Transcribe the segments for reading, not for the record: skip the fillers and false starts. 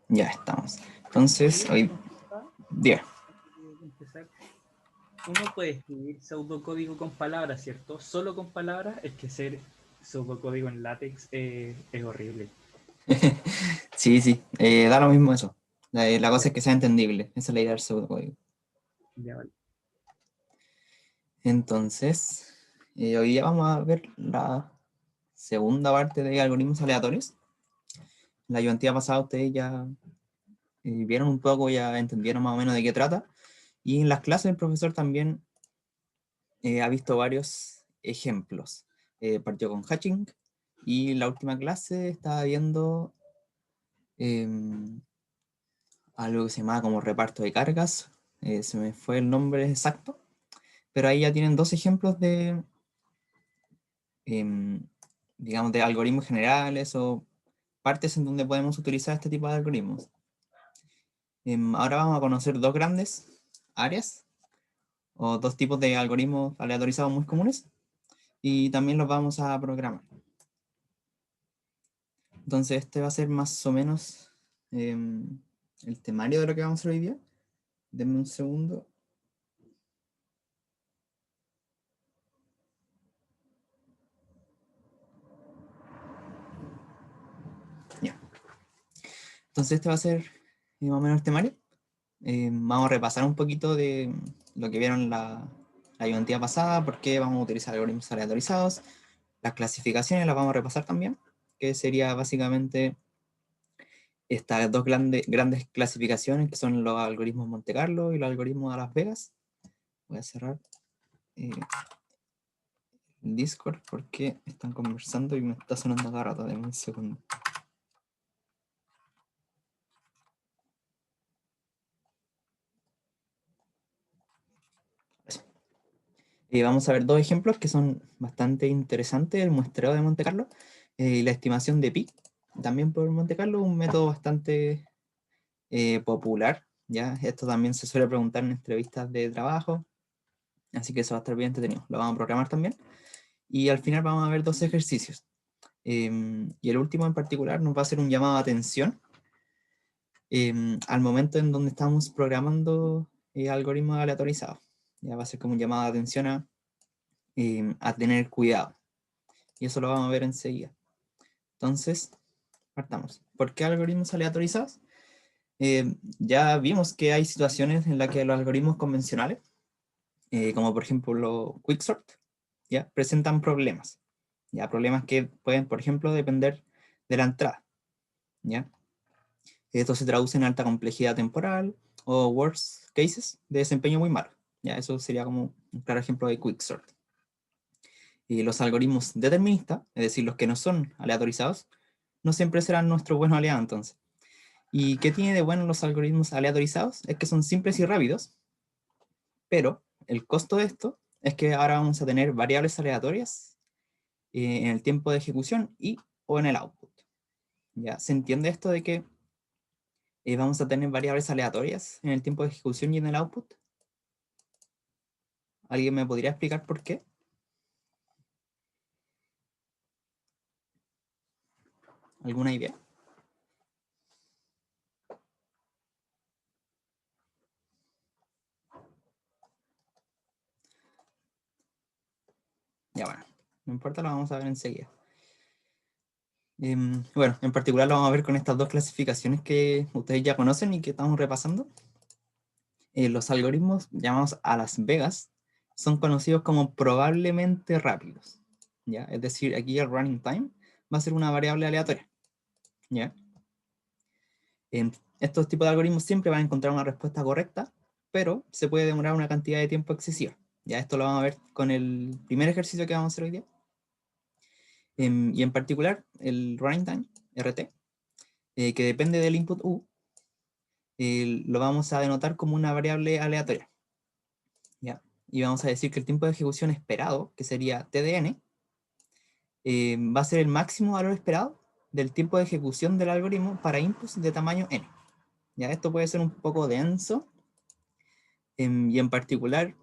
Ya estamos. Entonces, Oye, hoy día. empezar. Uno puede escribir pseudocódigo con palabras, ¿cierto? Solo con palabras, es que hacer pseudocódigo en látex es horrible. Sí, sí, da lo mismo eso. La cosa Ya, es que sea entendible. Esa es la idea del pseudocódigo. ya vale. Entonces, hoy día vamos a ver la segunda parte de algoritmos aleatorios. La ayudantía pasada ustedes ya vieron un poco, ya entendieron más o menos de qué trata. Y en las clases el profesor también ha visto varios ejemplos. Partió con hatching y la última clase estaba viendo em, algo que se llamaba como reparto de cargas. Se me fue el nombre exacto, pero ahí ya tienen dos ejemplos de, em, digamos, de algoritmos generales o partes en donde podemos utilizar este tipo de algoritmos. Ahora vamos a conocer dos grandes áreas o dos tipos de algoritmos aleatorizados muy comunes y también los vamos a programar. Entonces este va a ser más o menos el temario de lo que vamos a hacer hoy día. Denme un segundo. Ya. Entonces este va a ser más o menos el temario. Vamos a repasar un poquito de lo que vieron la ayudantía pasada, por qué vamos a utilizar algoritmos aleatorizados, las clasificaciones las vamos a repasar también, que sería básicamente estas dos grandes clasificaciones que son los algoritmos Monte Carlo y los algoritmos de Las Vegas. Voy a cerrar el Discord porque están conversando y me está sonando cada rato. Deme un segundo. Vamos a ver dos ejemplos que son bastante interesantes, el muestreo de Monte Carlo y la estimación de pi, también por Monte Carlo, un método bastante popular, ¿ya? Esto también se suele preguntar en entrevistas de trabajo, así que eso va a estar bien entretenido, lo vamos a programar también, y al final vamos a ver dos ejercicios, y el último en particular nos va a hacer un llamado de atención al momento en donde estamos programando algoritmos aleatorizados, ya va a ser como un llamado de atención a tener cuidado. Y eso lo vamos a ver enseguida. Entonces, partamos. ¿Por qué algoritmos aleatorizados? Ya vimos que hay situaciones en las que los algoritmos convencionales, como por ejemplo los quicksort, ya presentan problemas. Ya problemas que pueden, por ejemplo, depender de la entrada. ¿Ya? Esto se traduce en alta complejidad temporal o worst cases de desempeño muy malo. Ya, eso sería como un claro ejemplo de quicksort. Y los algoritmos deterministas, es decir, los que no son aleatorizados, no siempre serán nuestro buen aliado entonces. ¿Y qué tiene de bueno los algoritmos aleatorizados? Es que son simples y rápidos, pero el costo de esto es que ahora vamos a tener variables aleatorias en el tiempo de ejecución y o en el output. ¿Ya? ¿Se entiende esto de que vamos a tener variables aleatorias en el tiempo de ejecución y en el output? ¿Alguien me podría explicar por qué? ¿Alguna idea? Ya bueno, no importa, lo vamos a ver enseguida. Bueno, en particular lo vamos a ver con estas dos clasificaciones que ustedes ya conocen y que estamos repasando. Los algoritmos llamados a Las Vegas son conocidos como probablemente rápidos, ¿ya? Es decir, aquí el running time va a ser una variable aleatoria, ¿ya? En estos tipos de algoritmos siempre van a encontrar una respuesta correcta, pero se puede demorar una cantidad de tiempo excesiva. Ya esto lo vamos a ver con el primer ejercicio que vamos a hacer hoy día. Y en particular, el running time, RT, que depende del input U, lo vamos a denotar como una variable aleatoria. ¿Ya? Y vamos a decir que el tiempo de ejecución esperado, que sería TDN, va a ser el máximo valor esperado del tiempo de ejecución del algoritmo para inputs de tamaño n. ¿Ya? Esto puede ser un poco denso, y en particular,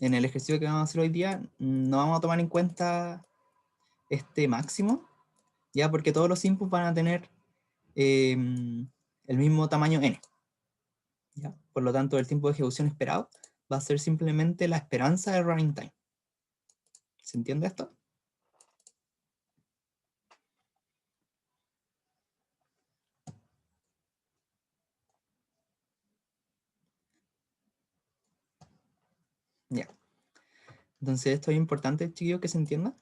en el ejercicio que vamos a hacer hoy día, no vamos a tomar en cuenta este máximo, ya porque todos los inputs van a tener el mismo tamaño n. ¿Ya? Por lo tanto, el tiempo de ejecución esperado va a ser simplemente la esperanza de running time. ¿Se entiende esto? Ya. Entonces esto es importante, chiquillos, que se entienda.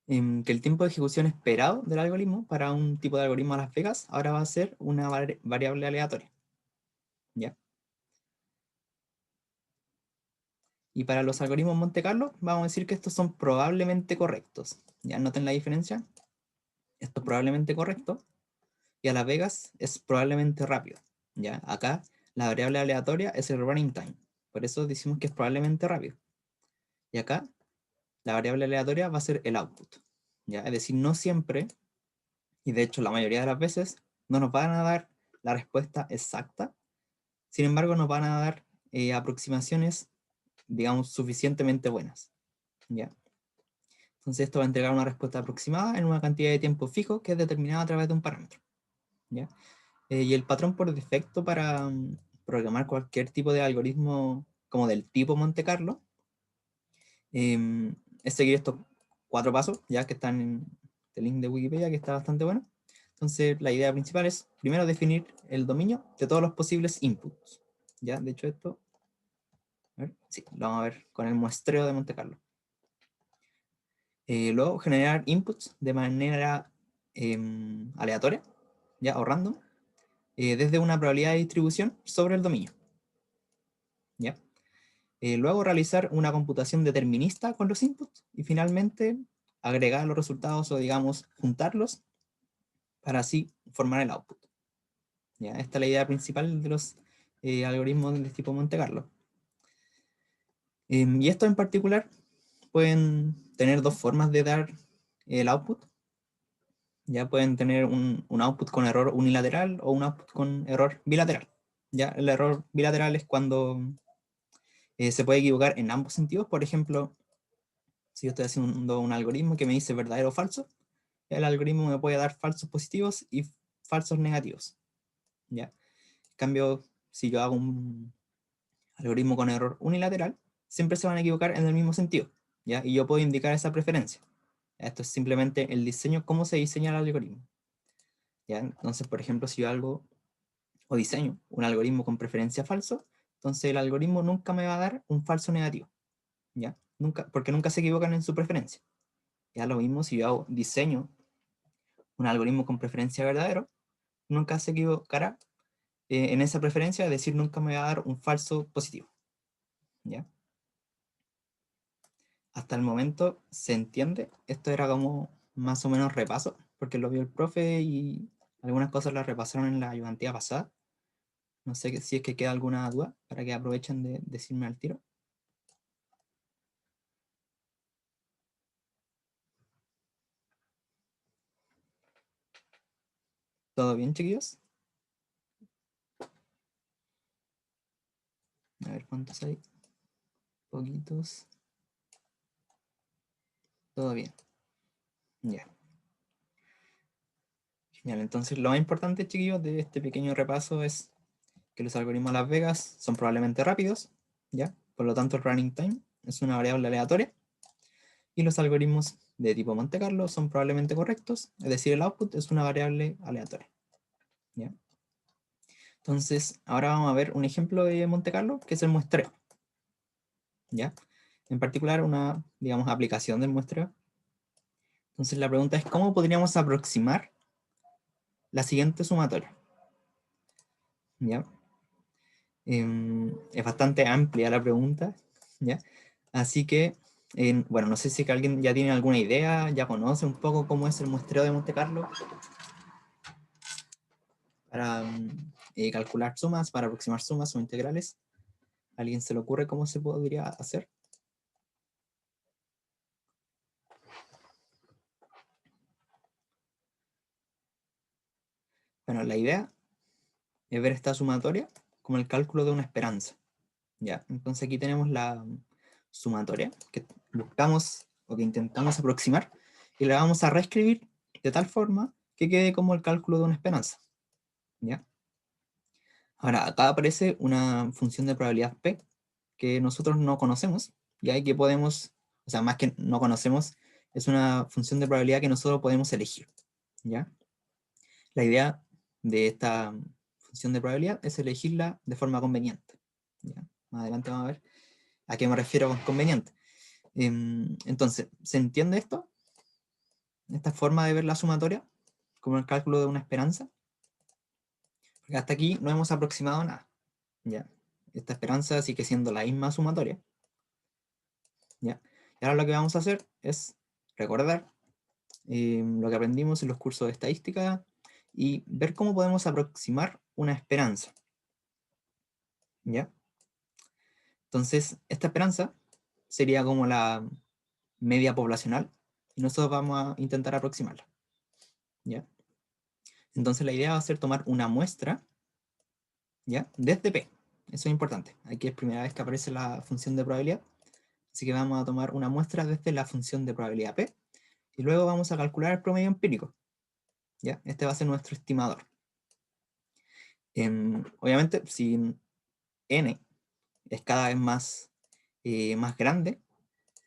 Que el tiempo de ejecución esperado del algoritmo para un tipo de algoritmo a Las Vegas ahora va a ser una variable aleatoria. ¿Ya? Y para los algoritmos Monte Carlo, vamos a decir que estos son probablemente correctos. ¿Ya? Noten la diferencia. Esto es probablemente correcto. Y a Las Vegas es probablemente rápido. ¿Ya? Acá la variable aleatoria es el running time. Por eso decimos que es probablemente rápido. Y acá la variable aleatoria va a ser el output. ¿Ya? Es decir, no siempre, y de hecho la mayoría de las veces, no nos van a dar la respuesta exacta. Sin embargo, nos van a dar aproximaciones, digamos, suficientemente buenas. ¿Ya? Entonces esto va a entregar una respuesta aproximada en una cantidad de tiempo fijo que es determinada a través de un parámetro. ¿Ya? Y el patrón por defecto para programar cualquier tipo de algoritmo como del tipo Monte Carlo es seguir estos 4 pasos, ya que están en el link de Wikipedia, que está bastante bueno. Entonces la idea principal es primero definir el dominio de todos los posibles inputs. ¿Ya? De hecho esto, a ver, sí, lo vamos a ver con el muestreo de Monte Carlo. Luego generar inputs de manera aleatoria, ya, o random, desde una probabilidad de distribución sobre el dominio. ¿Ya? Luego realizar una computación determinista con los inputs y finalmente agregar los resultados o digamos juntarlos para así formar el output. ¿Ya? Esta es la idea principal de los algoritmos de tipo Monte Carlo. Y estos en particular pueden tener dos formas de dar el output. Ya pueden tener un output con error unilateral o un output con error bilateral. Ya el error bilateral es cuando se puede equivocar en ambos sentidos. Por ejemplo, si yo estoy haciendo un algoritmo que me dice verdadero o falso, el algoritmo me puede dar falsos positivos y falsos negativos. ¿Ya? En cambio, si yo hago un algoritmo con error unilateral, siempre se van a equivocar en el mismo sentido. ¿Ya? Y yo puedo indicar esa preferencia. Esto es simplemente el diseño, cómo se diseña el algoritmo. ¿Ya? Entonces, por ejemplo, si yo hago o diseño un algoritmo con preferencia falso, entonces el algoritmo nunca me va a dar un falso negativo. ¿Ya? Nunca, porque nunca se equivocan en su preferencia. Ya lo mismo si yo diseño un algoritmo con preferencia verdadero, nunca se equivocará en esa preferencia, es decir, nunca me va a dar un falso positivo. ¿Ya? Hasta el momento se entiende. Esto era como más o menos repaso, porque lo vio el profe y algunas cosas las repasaron en la ayudantía pasada. No sé si es que queda alguna duda para que aprovechen de decirme al tiro. ¿Todo bien, chiquillos? A ver cuántos hay. Poquitos. Todo bien. Ya. Genial. Entonces, lo más importante, chiquillos, de este pequeño repaso es que los algoritmos Las Vegas son probablemente rápidos, ¿ya? Por lo tanto, el running time es una variable aleatoria. Y los algoritmos de tipo Monte Carlo son probablemente correctos, es decir, el output es una variable aleatoria, ¿ya? Entonces, ahora vamos a ver un ejemplo de Monte Carlo, que es el muestreo, ¿ya? En particular, una, digamos, aplicación del muestreo. Entonces, la pregunta es, ¿cómo podríamos aproximar la siguiente sumatoria? ¿Ya? Es bastante amplia la pregunta, ¿ya? Así que, bueno, no sé si que alguien ya tiene alguna idea, ya conoce un poco cómo es el muestreo de Monte Carlo para calcular sumas, para aproximar sumas o integrales. ¿A alguien se le ocurre cómo se podría hacer? Bueno, la idea es ver esta sumatoria como el cálculo de una esperanza, ¿ya? Entonces aquí tenemos la sumatoria que buscamos o que intentamos aproximar y la vamos a reescribir de tal forma que quede como el cálculo de una esperanza, ¿ya? Ahora, acá aparece una función de probabilidad P que nosotros no conocemos, y ahí que podemos, o sea, más que no conocemos, es una función de probabilidad que nosotros podemos elegir, ¿ya? La idea de esta función de probabilidad es elegirla de forma conveniente, ¿ya? Más adelante vamos a ver a qué me refiero con conveniente. Entonces, ¿se entiende esto? Esta forma de ver la sumatoria como el cálculo de una esperanza. Porque hasta aquí no hemos aproximado nada, ¿ya? Esta esperanza sigue siendo la misma sumatoria, ¿ya? Y ahora lo que vamos a hacer es recordar lo que aprendimos en los cursos de estadística y ver cómo podemos aproximar una esperanza, ¿ya? Entonces, esta esperanza sería como la media poblacional y nosotros vamos a intentar aproximarla, ¿ya? Entonces la idea va a ser tomar una muestra, ¿ya? Desde P. Eso es importante. Aquí es primera vez que aparece la función de probabilidad. Así que vamos a tomar una muestra desde la función de probabilidad P. Y luego vamos a calcular el promedio empírico, ¿ya? Este va a ser nuestro estimador. Obviamente, si n es cada vez más grande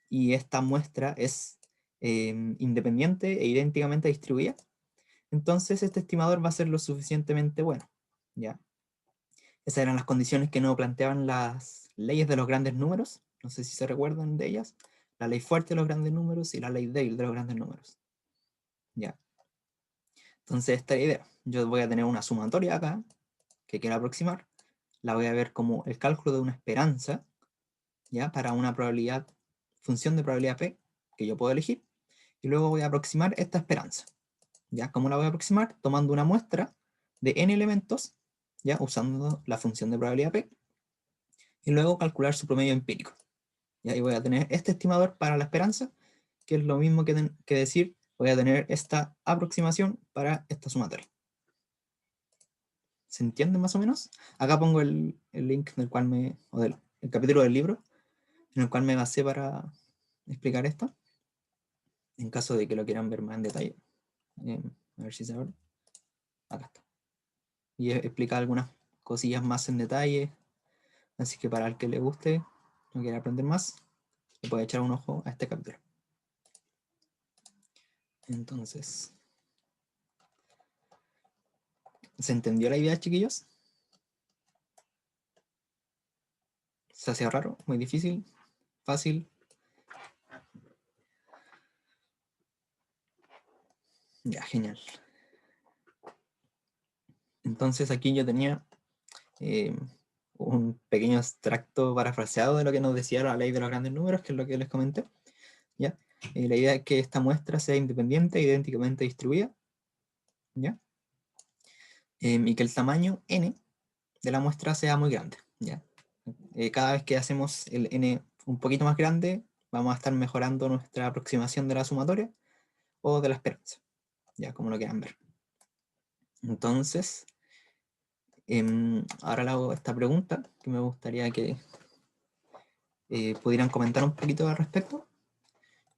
y esta muestra es independiente e idénticamente distribuida, entonces este estimador va a ser lo suficientemente bueno, ¿ya? Esas eran las condiciones que nos planteaban las leyes de los grandes números. No sé si se recuerdan de ellas. La ley fuerte de los grandes números y la ley débil de los grandes números. ¿Ya? Entonces, esta es la idea. Yo voy a tener una sumatoria acá que quiero aproximar. La voy a ver como el cálculo de una esperanza, ¿ya? Para una probabilidad, función de probabilidad P que yo puedo elegir. Y luego voy a aproximar esta esperanza. ¿Ya? ¿Cómo la voy a aproximar? Tomando una muestra de n elementos, ¿ya? Usando la función de probabilidad P. Y luego calcular su promedio empírico. Y ahí voy a tener este estimador para la esperanza, que es lo mismo que decir, voy a tener esta aproximación para esta sumatoria. ¿Se entiende más o menos? Acá pongo el link del cual el capítulo del libro, en el cual me basé para explicar esto, en caso de que lo quieran ver más en detalle. A ver si se abre. Acá está. Y explica algunas cosillas más en detalle, así que para el que le guste, no quiera aprender más, le puede echar un ojo a este capítulo. Entonces, ¿se entendió la idea, chiquillos? ¿Se hacía raro? ¿Muy difícil? ¿Fácil? Ya, genial. Entonces aquí yo tenía un pequeño extracto parafraseado de lo que nos decía la ley de los grandes números, que es lo que les comenté. ¿Ya? La idea es que esta muestra sea independiente e idénticamente distribuida, ¿ya? Y que el tamaño n de la muestra sea muy grande, ¿ya? Cada vez que hacemos el n un poquito más grande, vamos a estar mejorando nuestra aproximación de la sumatoria o de la esperanza, ya como lo quieran ver. Entonces, ahora le hago esta pregunta que me gustaría que pudieran comentar un poquito al respecto.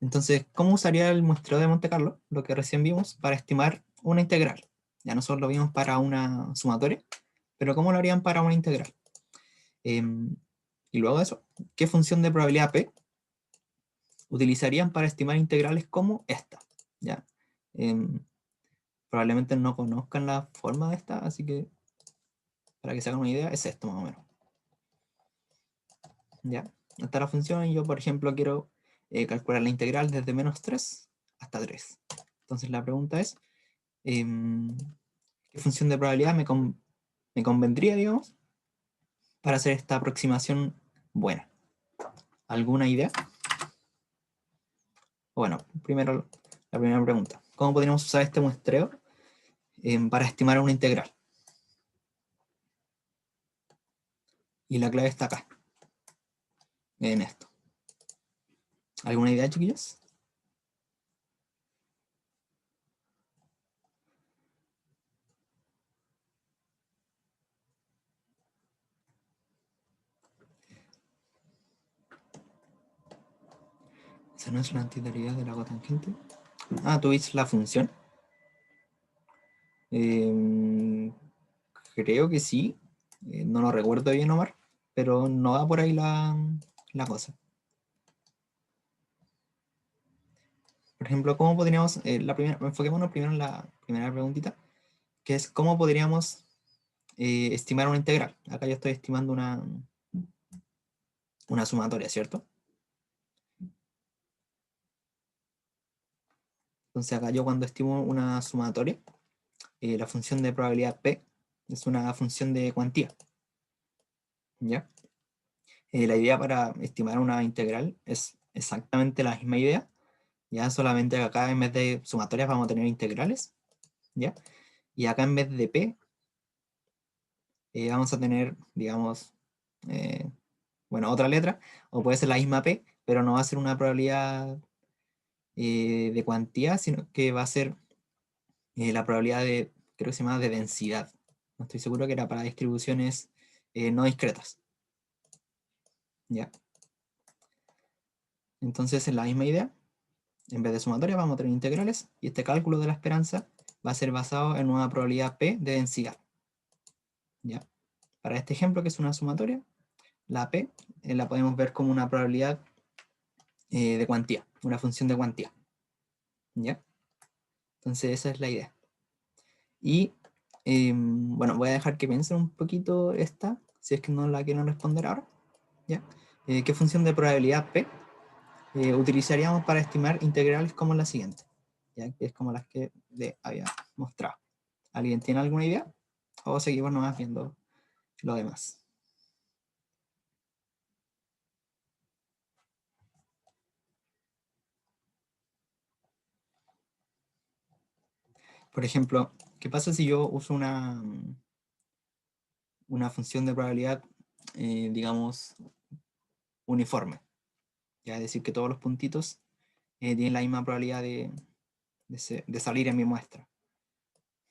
Entonces, ¿cómo usaría el muestreo de Monte Carlo, lo que recién vimos, para estimar una integral? Ya nosotros lo vimos para una sumatoria, pero ¿cómo lo harían para una integral? Y luego de eso, ¿qué función de probabilidad P utilizarían para estimar integrales como esta? ¿Ya? Probablemente no conozcan la forma de esta, así que para que se hagan una idea, es esto más o menos. ¿Ya? Esta es la función y yo, por ejemplo, quiero calcular la integral desde menos 3 hasta 3. Entonces la pregunta es, ¿qué función de probabilidad me convendría, digamos, para hacer esta aproximación buena? ¿Alguna idea? Bueno, primero la primera pregunta. ¿Cómo podríamos usar este muestreo para estimar una integral? Y la clave está acá, en esto. ¿Alguna idea, chiquillos? Esa no es la antideriva de la cotangente. Ah, tú viste la función. Creo que sí. No lo recuerdo bien, Omar, pero no va por ahí la cosa. Por ejemplo, ¿cómo podríamos, enfoquémonos primero en la primera preguntita, que es cómo podríamos estimar una integral? Acá yo estoy estimando una sumatoria, ¿cierto? Entonces acá yo cuando estimo una sumatoria, la función de probabilidad P es una función de cuantía, ¿ya? La idea para estimar una integral es exactamente la misma idea, ya solamente que acá en vez de sumatorias vamos a tener integrales, ¿ya? Y acá en vez de P vamos a tener, digamos, eh, bueno, otra letra, o puede ser la misma P, pero no va a ser una probabilidad de cuantía, sino que va a ser la probabilidad de, creo que se llama de densidad. No estoy seguro, que era para distribuciones no discretas, ¿ya? Entonces es la misma idea. En vez de sumatoria vamos a tener integrales, y este cálculo de la esperanza va a ser basado en una probabilidad P de densidad, ¿ya? Para este ejemplo, que es una sumatoria, la P la podemos ver como una probabilidad de cuantía, una función de cuantía, ¿ya? Entonces esa es la idea. Y bueno, voy a dejar que piensen un poquito esta, si es que no la quieren responder ahora, ¿ya? ¿Qué función de probabilidad P utilizaríamos para estimar integrales como la siguiente? ¿Ya? Que es como las que le había mostrado. ¿Alguien tiene alguna idea? O seguimos nomás viendo lo demás. Por ejemplo, ¿qué pasa si yo uso una función de probabilidad, digamos, uniforme? Ya, es decir, que todos los puntitos tienen la misma probabilidad de salir en mi muestra,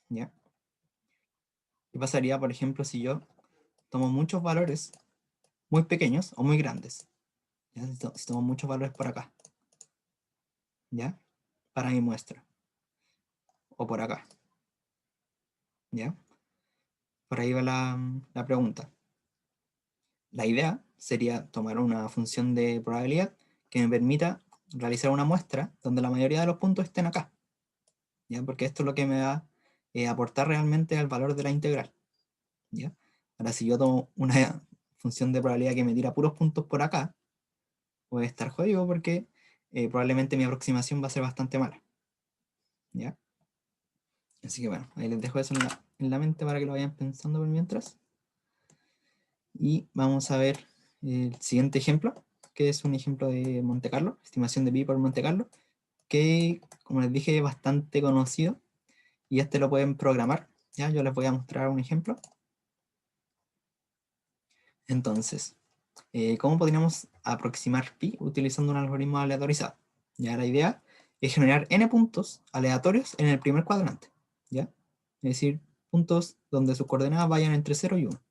¿ya? ¿Qué pasaría, por ejemplo, si yo tomo muchos valores muy pequeños o muy grandes? ¿Ya? Si tomo muchos valores por acá, ¿ya? Para mi muestra, o por acá, ¿ya? Por ahí va la pregunta. La idea sería tomar una función de probabilidad que me permita realizar una muestra donde la mayoría de los puntos estén acá, ¿ya? Porque esto es lo que me va a aportar realmente al valor de la integral, ¿ya? Ahora, si yo tomo una función de probabilidad que me tira puros puntos por acá, voy a estar jodido porque probablemente mi aproximación va a ser bastante mala, ¿ya? Así que bueno, ahí les dejo eso en la mente para que lo vayan pensando por mientras. Y vamos a ver el siguiente ejemplo, que es un ejemplo de Monte Carlo, estimación de pi por Monte Carlo, que, como les dije, es bastante conocido, y este lo pueden programar, ¿ya? Yo les voy a mostrar un ejemplo. Entonces, ¿cómo podríamos aproximar pi utilizando un algoritmo aleatorizado? Ya, la idea es generar n puntos aleatorios en el primer cuadrante, ¿ya? Es decir, puntos donde sus coordenadas vayan entre 0 y 1,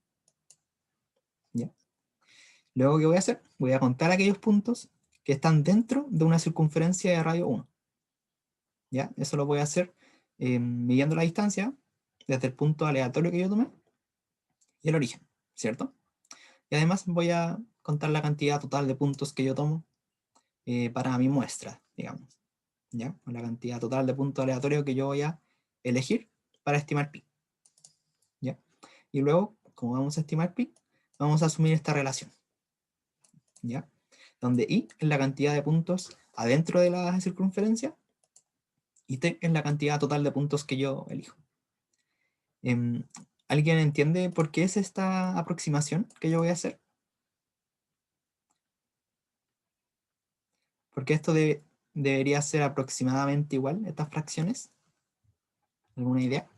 ¿ya? Luego, ¿qué voy a hacer? Voy a contar aquellos puntos que están dentro de una circunferencia de radio 1, ¿ya? Eso lo voy a hacer midiendo la distancia desde el punto aleatorio que yo tomé y el origen, ¿cierto? Y además voy a contar la cantidad total de puntos que yo tomo para mi muestra, digamos, ¿ya? La cantidad total de puntos aleatorios que yo voy a elegir para estimar pi, ¿ya? Y luego, como vamos a estimar pi, vamos a asumir esta relación, ¿ya? Donde i es la cantidad de puntos adentro de la circunferencia y t es la cantidad total de puntos que yo elijo. ¿Alguien entiende por qué es esta aproximación que yo voy a hacer? Porque esto debería ser aproximadamente igual, estas fracciones. ¿Alguna idea?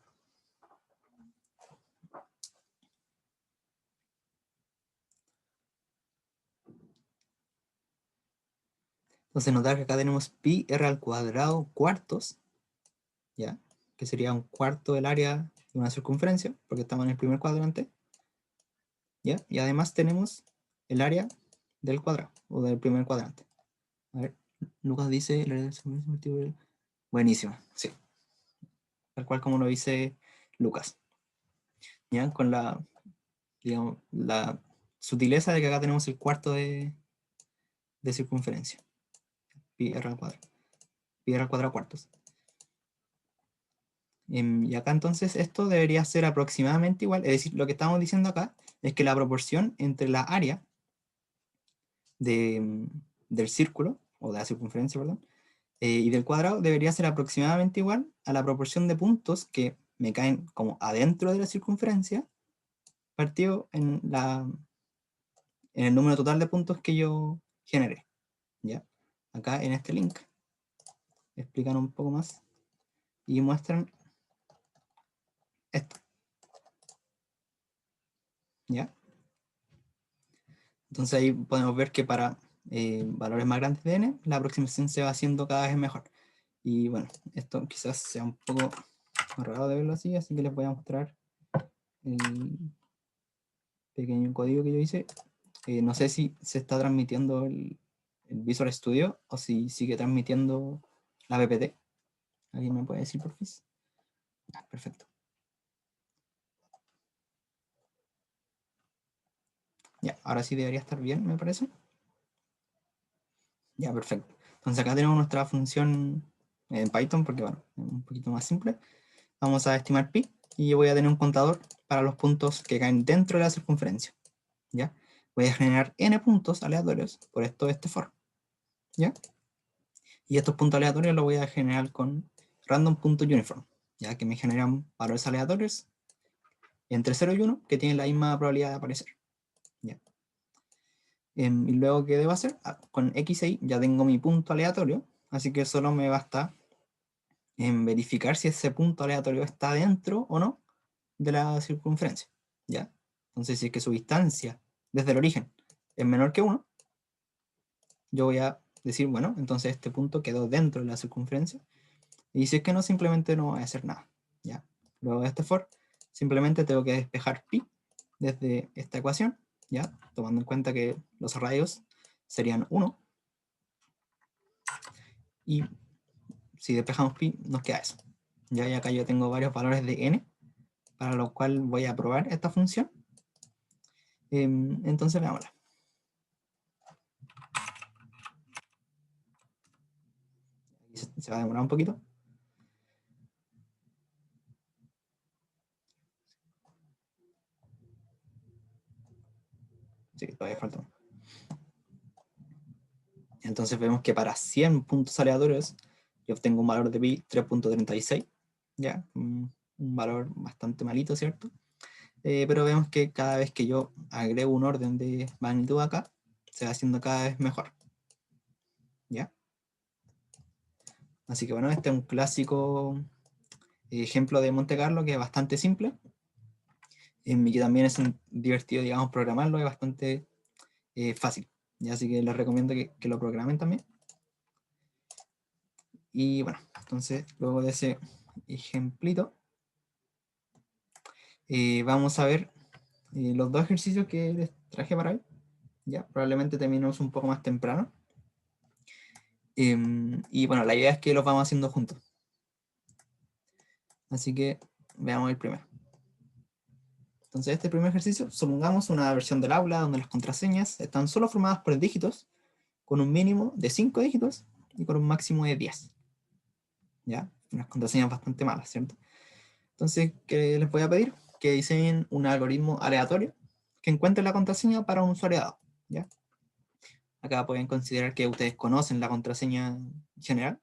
Entonces notar que acá tenemos pi r al cuadrado cuartos, ¿ya? Que sería un cuarto del área de una circunferencia, porque estamos en el primer cuadrante, ¿ya? Y además tenemos el área del cuadrado, o del primer cuadrante. A ver, Lucas dice el área del segundo multiple. Buenísimo, sí. Tal cual como lo dice Lucas. ¿ya? Con digamos, la sutileza de que acá tenemos el cuarto de circunferencia. Pi r al cuadrado. Pi r al cuadrado cuartos. Y acá entonces esto debería ser aproximadamente igual, es decir, lo que estamos diciendo acá es que la proporción entre la área del círculo, o de la circunferencia, perdón, y del cuadrado debería ser aproximadamente igual a la proporción de puntos que me caen como adentro de la circunferencia, partido en el número total de puntos que yo generé. ¿Ya? Acá en este link explican un poco más y muestran esto. ¿Ya? Entonces ahí podemos ver que para valores más grandes de n, la aproximación se va haciendo cada vez mejor. Y bueno, esto quizás sea un poco raro de verlo así, así que les voy a mostrar el pequeño código que yo hice. No sé si se está transmitiendo el Visual Studio o si sigue transmitiendo la PPT. ¿Alguien me puede decir, por favor? Perfecto. Ya, ahora sí debería estar bien, me parece. Ya, perfecto. Entonces acá tenemos nuestra función en Python, porque bueno, es un poquito más simple. Vamos a estimar pi y yo voy a tener un contador para los puntos que caen dentro de la circunferencia. ¿Ya? Voy a generar n puntos aleatorios por esto de este for. ¿Ya? Y estos puntos aleatorios los voy a generar con random.uniform, ya que me generan valores aleatorios entre 0 y 1 que tienen la misma probabilidad de aparecer. ¿Ya? Y luego, ¿qué debo hacer? Con x e y ya tengo mi punto aleatorio, así que solo me basta verificar si ese punto aleatorio está dentro o no de la circunferencia. ¿Ya? Entonces, si es que su distancia desde el origen es menor que 1, yo voy a decir, bueno, entonces este punto quedó dentro de la circunferencia. Y si es que no, simplemente no voy a hacer nada. ¿Ya? Luego de este for, simplemente tengo que despejar pi desde esta ecuación, ¿ya? Tomando en cuenta que los radios serían 1. Y si despejamos pi, nos queda eso. ¿Ya? Y acá yo tengo varios valores de n, para lo cual voy a probar esta función. Entonces veámosla. Se va a demorar un poquito. Sí, todavía falta. Entonces vemos que para 100 puntos aleatorios yo obtengo un valor de pi 3.36, ya, un valor bastante malito, ¿cierto? Pero vemos que cada vez que yo agrego un orden de magnitud acá, se va haciendo cada vez mejor. ¿Ya? Así que bueno, este es un clásico ejemplo de Monte Carlo que es bastante simple. Y que también es divertido, digamos, programarlo, es bastante fácil. ¿Ya? Así que les recomiendo que lo programen también. Y bueno, entonces luego de ese ejemplito, vamos a ver los dos ejercicios que les traje para hoy. Ya, probablemente terminemos un poco más temprano. Y bueno, la idea es que los vamos haciendo juntos. Así que veamos el primero. Entonces, este primer ejercicio, supongamos una versión del aula donde las contraseñas están solo formadas por dígitos, con un mínimo de 5 dígitos y con un máximo de 10. ¿Ya? Unas contraseñas bastante malas, ¿cierto? Entonces, ¿qué les voy a pedir? Que diseñen un algoritmo aleatorio que encuentre la contraseña para un usuario dado. ¿Ya? Acá pueden considerar que ustedes conocen la contraseña general,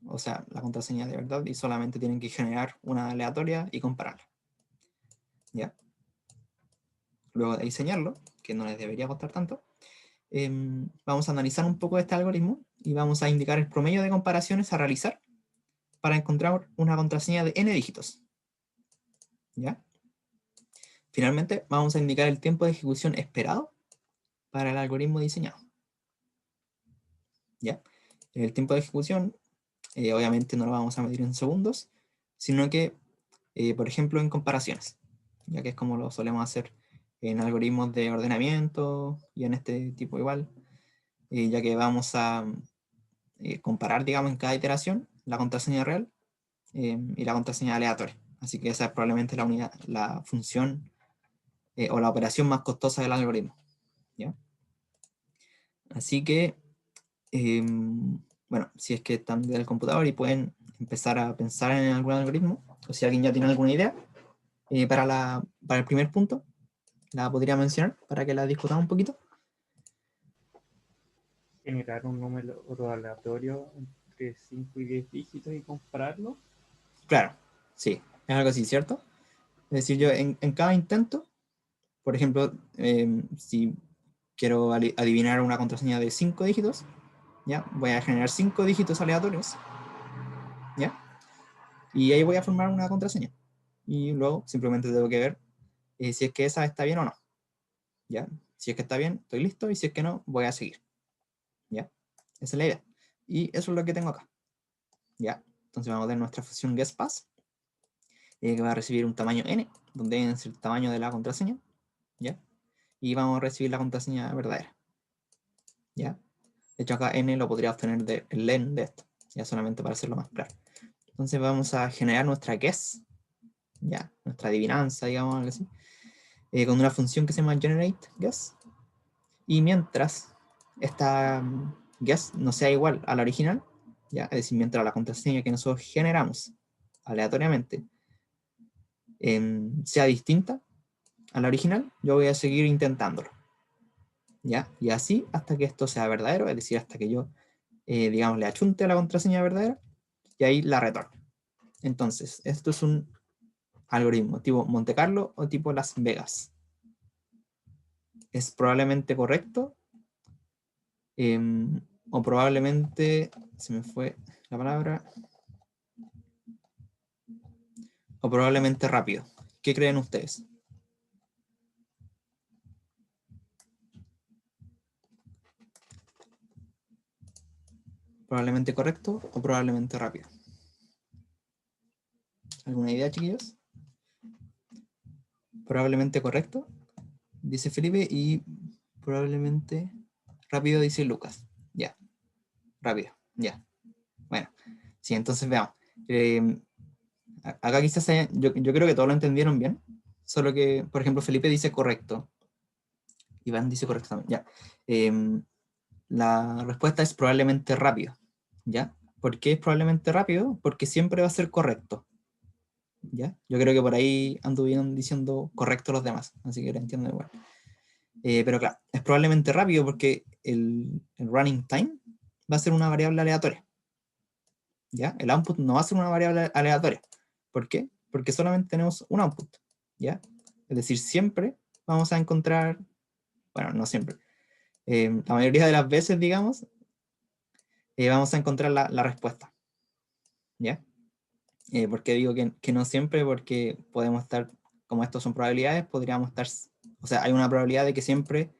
o sea, la contraseña de verdad, y solamente tienen que generar una aleatoria y compararla. ¿Ya? Luego de diseñarlo, que no les debería costar tanto, vamos a analizar un poco este algoritmo y vamos a indicar el promedio de comparaciones a realizar para encontrar una contraseña de n dígitos. ¿Ya? Finalmente, vamos a indicar el tiempo de ejecución esperado para el algoritmo diseñado. ¿Ya? El tiempo de ejecución, obviamente no lo vamos a medir en segundos, sino que, por ejemplo, en comparaciones, ya que es como lo solemos hacer en algoritmos de ordenamiento y en este tipo igual, ya que vamos a comparar, digamos, en cada iteración la contraseña real y la contraseña aleatoria. Así que esa es probablemente la unidad, la función o la operación más costosa del algoritmo. ¿Ya? Así que, bueno, si es que están del computador y pueden empezar a pensar en algún algoritmo, o si alguien ya tiene alguna idea, para el primer punto, la podría mencionar para que la discutamos un poquito. Generar un número aleatorio entre 5 y 10 dígitos y compararlo. Claro, sí, es algo así, ¿cierto? Es decir, yo en cada intento, por ejemplo, si quiero adivinar una contraseña de 5 dígitos, ¿ya? Voy a generar 5 dígitos aleatorios, ¿ya? Y ahí voy a formar una contraseña. Y luego simplemente tengo que ver si es que esa está bien o no, ¿ya? Si es que está bien, estoy listo, y si es que no, voy a seguir, ¿ya? Esa es la idea. Y eso es lo que tengo acá, ¿ya? Entonces vamos a ver nuestra función guessPass, que va a recibir un tamaño n, donde n es el tamaño de la contraseña, ¿ya? Y vamos a recibir la contraseña verdadera, ¿ya? De hecho acá n lo podría obtener del len de esto, ya solamente para hacerlo más claro. Entonces vamos a generar nuestra guess, ¿ya? Nuestra adivinanza, digamos, algo así, con una función que se llama generateGuess. Y mientras esta guess no sea igual a la original, ¿ya? Es decir, mientras la contraseña que nosotros generamos aleatoriamente sea distinta a la original, yo voy a seguir intentándolo, ¿ya? Y así hasta que esto sea verdadero, es decir, hasta que yo, digamos, le achunte a la contraseña verdadera y ahí la retorno. Entonces, esto es un algoritmo tipo Monte Carlo o tipo Las Vegas. Es probablemente correcto, o probablemente, se me fue la palabra, o probablemente rápido. ¿Qué creen ustedes? ¿Probablemente correcto o probablemente rápido? ¿Alguna idea, chiquillos? Probablemente correcto, dice Felipe, y probablemente rápido, dice Lucas. Ya, rápido, ya. Bueno, sí, entonces veamos. Acá quizás yo creo que todos lo entendieron bien, solo que, por ejemplo, Felipe dice correcto, Iván dice correcto también, ya. La respuesta es probablemente rápido, ¿ya? ¿Por qué es probablemente rápido? Porque siempre va a ser correcto, ¿ya? Yo creo que por ahí anduvieron diciendo correcto los demás, así que lo entiendo igual. Pero claro, es probablemente rápido porque el running time va a ser una variable aleatoria, ¿ya? El output no va a ser una variable aleatoria. ¿Por qué? Porque solamente tenemos un output, ¿ya? Es decir, siempre vamos a encontrar, bueno, no siempre, la mayoría de las veces, digamos, vamos a encontrar la respuesta, ¿ya? ¿Por qué digo que no siempre? Porque podemos estar, como estos son probabilidades, podríamos estar, o sea, hay una probabilidad de que siempre,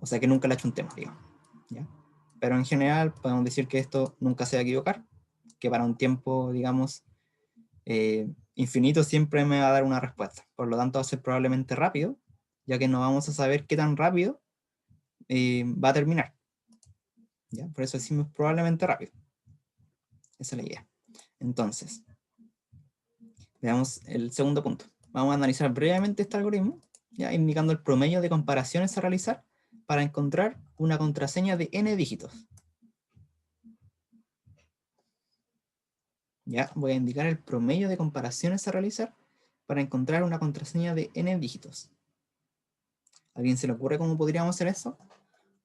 o sea, que nunca le achuntemos, digamos, ¿ya? Pero en general podemos decir que esto nunca se va a equivocar, que para un tiempo, digamos, infinito siempre me va a dar una respuesta. Por lo tanto, va a ser probablemente rápido, ya que no vamos a saber qué tan rápido va a terminar, ¿ya? Por eso decimos probablemente rápido. Esa es la idea. Entonces, veamos el segundo punto. Vamos a analizar brevemente este algoritmo, ya indicando el promedio de comparaciones a realizar para encontrar una contraseña de n dígitos. Ya voy a indicar el promedio de comparaciones a realizar para encontrar una contraseña de n dígitos. ¿A alguien se le ocurre cómo podríamos hacer eso?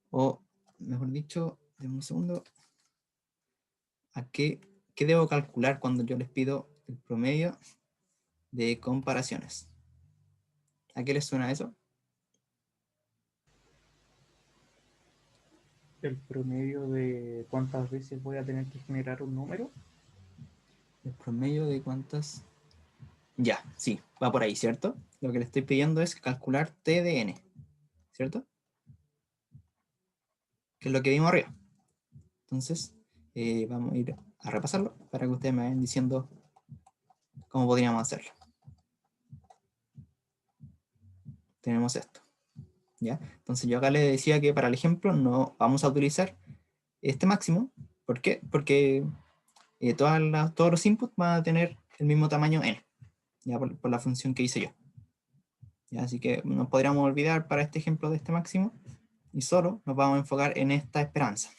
O, mejor dicho, denme un segundo. ¿A qué debo calcular cuando yo les pido el promedio de comparaciones? ¿A qué les suena eso? El promedio de cuántas veces voy a tener que generar un número. El promedio de cuántas... Ya, sí, va por ahí, ¿cierto? Lo que le estoy pidiendo es calcular T de n, ¿cierto? Que es lo que vimos arriba. Entonces, vamos a ir a repasarlo para que ustedes me vayan diciendo cómo podríamos hacerlo. Tenemos esto, ¿ya? Entonces yo acá le decía que para el ejemplo no vamos a utilizar este máximo. ¿Por qué? Porque todos los inputs van a tener el mismo tamaño n, ya por la función que hice yo. ¿Ya? Así que nos podríamos olvidar para este ejemplo de este máximo y solo nos vamos a enfocar en esta esperanza.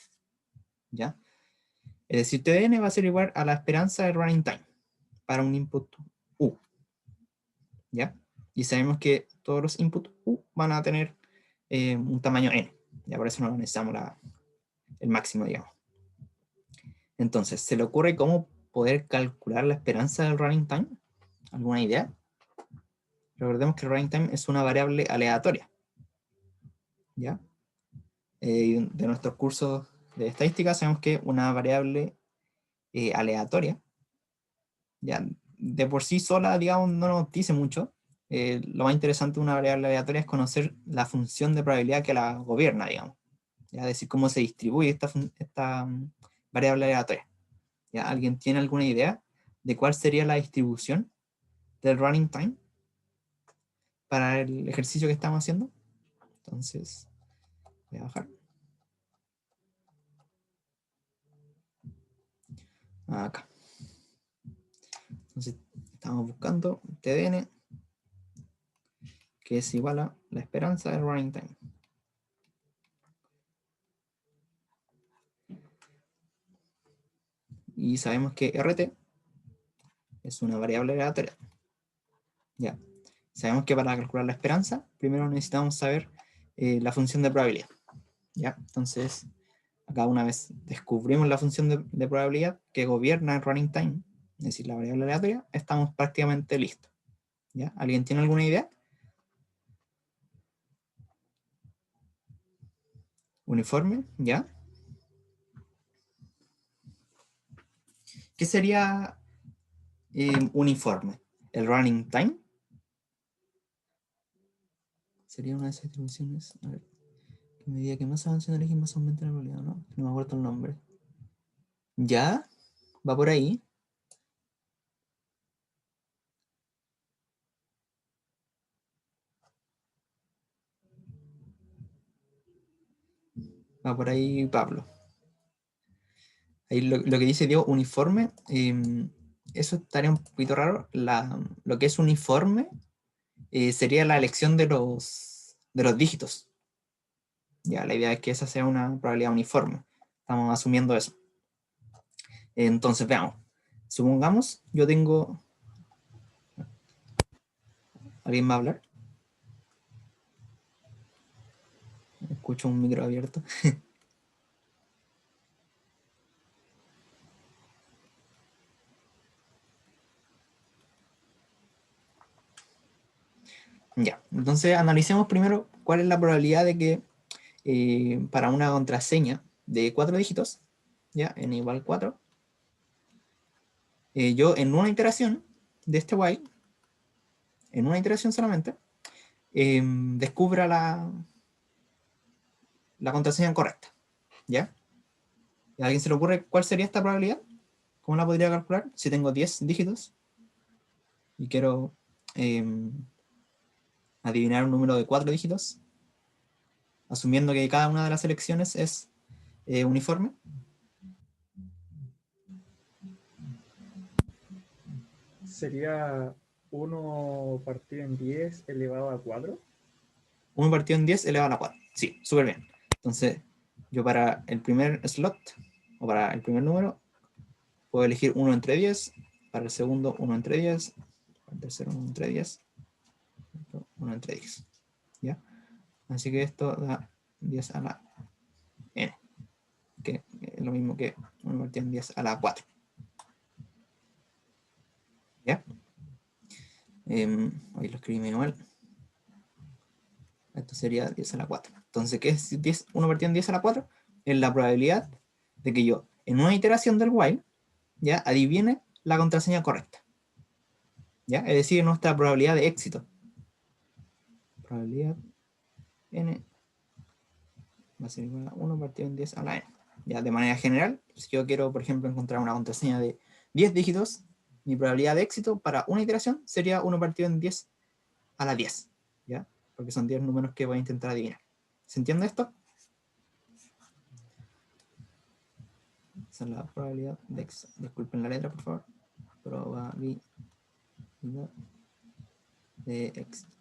¿Ya? Es decir, TDN va a ser igual a la esperanza de running time para un input U. ¿Ya? Y sabemos que todos los inputs U van a tener un tamaño n. Ya por eso no necesitamos el máximo, digamos. Entonces, ¿se le ocurre cómo poder calcular la esperanza del running time? ¿Alguna idea? Recordemos que el running time es una variable aleatoria. ¿Ya? De nuestros cursos de estadística sabemos que una variable aleatoria, ya de por sí sola, digamos, no nos dice mucho. Lo más interesante de una variable aleatoria es conocer la función de probabilidad que la gobierna, digamos. ¿Ya? Es decir, cómo se distribuye esta variable aleatoria. ¿Ya? ¿Alguien tiene alguna idea de cuál sería la distribución del running time para el ejercicio que estamos haciendo? Entonces, voy a bajar. Acá. Entonces, estamos buscando TDN, que es igual a la esperanza del running time. Y sabemos que RT es una variable aleatoria. Ya. Sabemos que para calcular la esperanza, primero necesitamos saber la función de probabilidad. ¿Ya? Entonces, acá una vez descubrimos la función de probabilidad que gobierna el running time, es decir, la variable aleatoria, estamos prácticamente listos. ¿Ya? ¿Alguien tiene alguna idea? Uniforme, ¿ya? ¿Qué sería uniforme? ¿El running time? Sería una de esas distribuciones. A ver, que medida que más avance en el eje, más aumenta la probabilidad, ¿no? No me acuerdo el nombre. ¿Ya? ¿Va por ahí? Va por ahí Pablo. Ahí lo que dice Diego, uniforme, eso estaría un poquito raro. Lo que es uniforme sería la elección de los dígitos. Ya, la idea es que esa sea una probabilidad uniforme. Estamos asumiendo eso. Entonces, veamos. Supongamos, yo tengo... ¿Alguien va a hablar? Escucho un micro abierto. Ya, entonces analicemos primero cuál es la probabilidad de que para una contraseña de 4 dígitos, ya, n igual 4, yo en una iteración de este while, en una iteración solamente, descubra la contraseña correcta, ¿ya? ¿A alguien se le ocurre cuál sería esta probabilidad? ¿Cómo la podría calcular? Si tengo 10 dígitos y quiero adivinar un número de 4 dígitos, asumiendo que cada una de las selecciones es uniforme. Sería 1 partido en 10 elevado a 4. 1 partido en 10 elevado a la 4. Sí, súper bien. Entonces, yo para el primer slot, o para el primer número, puedo elegir 1 entre 10, para el segundo 1 entre 10, para el tercero 1 entre 10, 1 entre 10. ¿Ya? Así que esto da 10 a la n, que es lo mismo que 1 partido en 10 a la 4. ¿Ya? Ahí lo escribí medio mal. Esto sería 10 a la 4. Entonces, ¿qué es 10, 1 partido en 10 a la 4? Es la probabilidad de que yo, en una iteración del while, ya adivine la contraseña correcta. ¿Ya? Es decir, nuestra probabilidad de éxito. Probabilidad n va a ser igual a 1 partido en 10 a la n. Ya, de manera general, si yo quiero, por ejemplo, encontrar una contraseña de 10 dígitos, mi probabilidad de éxito para una iteración sería 1 partido en 10 a la 10. ¿Ya? Porque son 10 números que voy a intentar adivinar. ¿Se entiende esto? Esa es la probabilidad de éxito. Disculpen la letra, por favor. Probabilidad de éxito.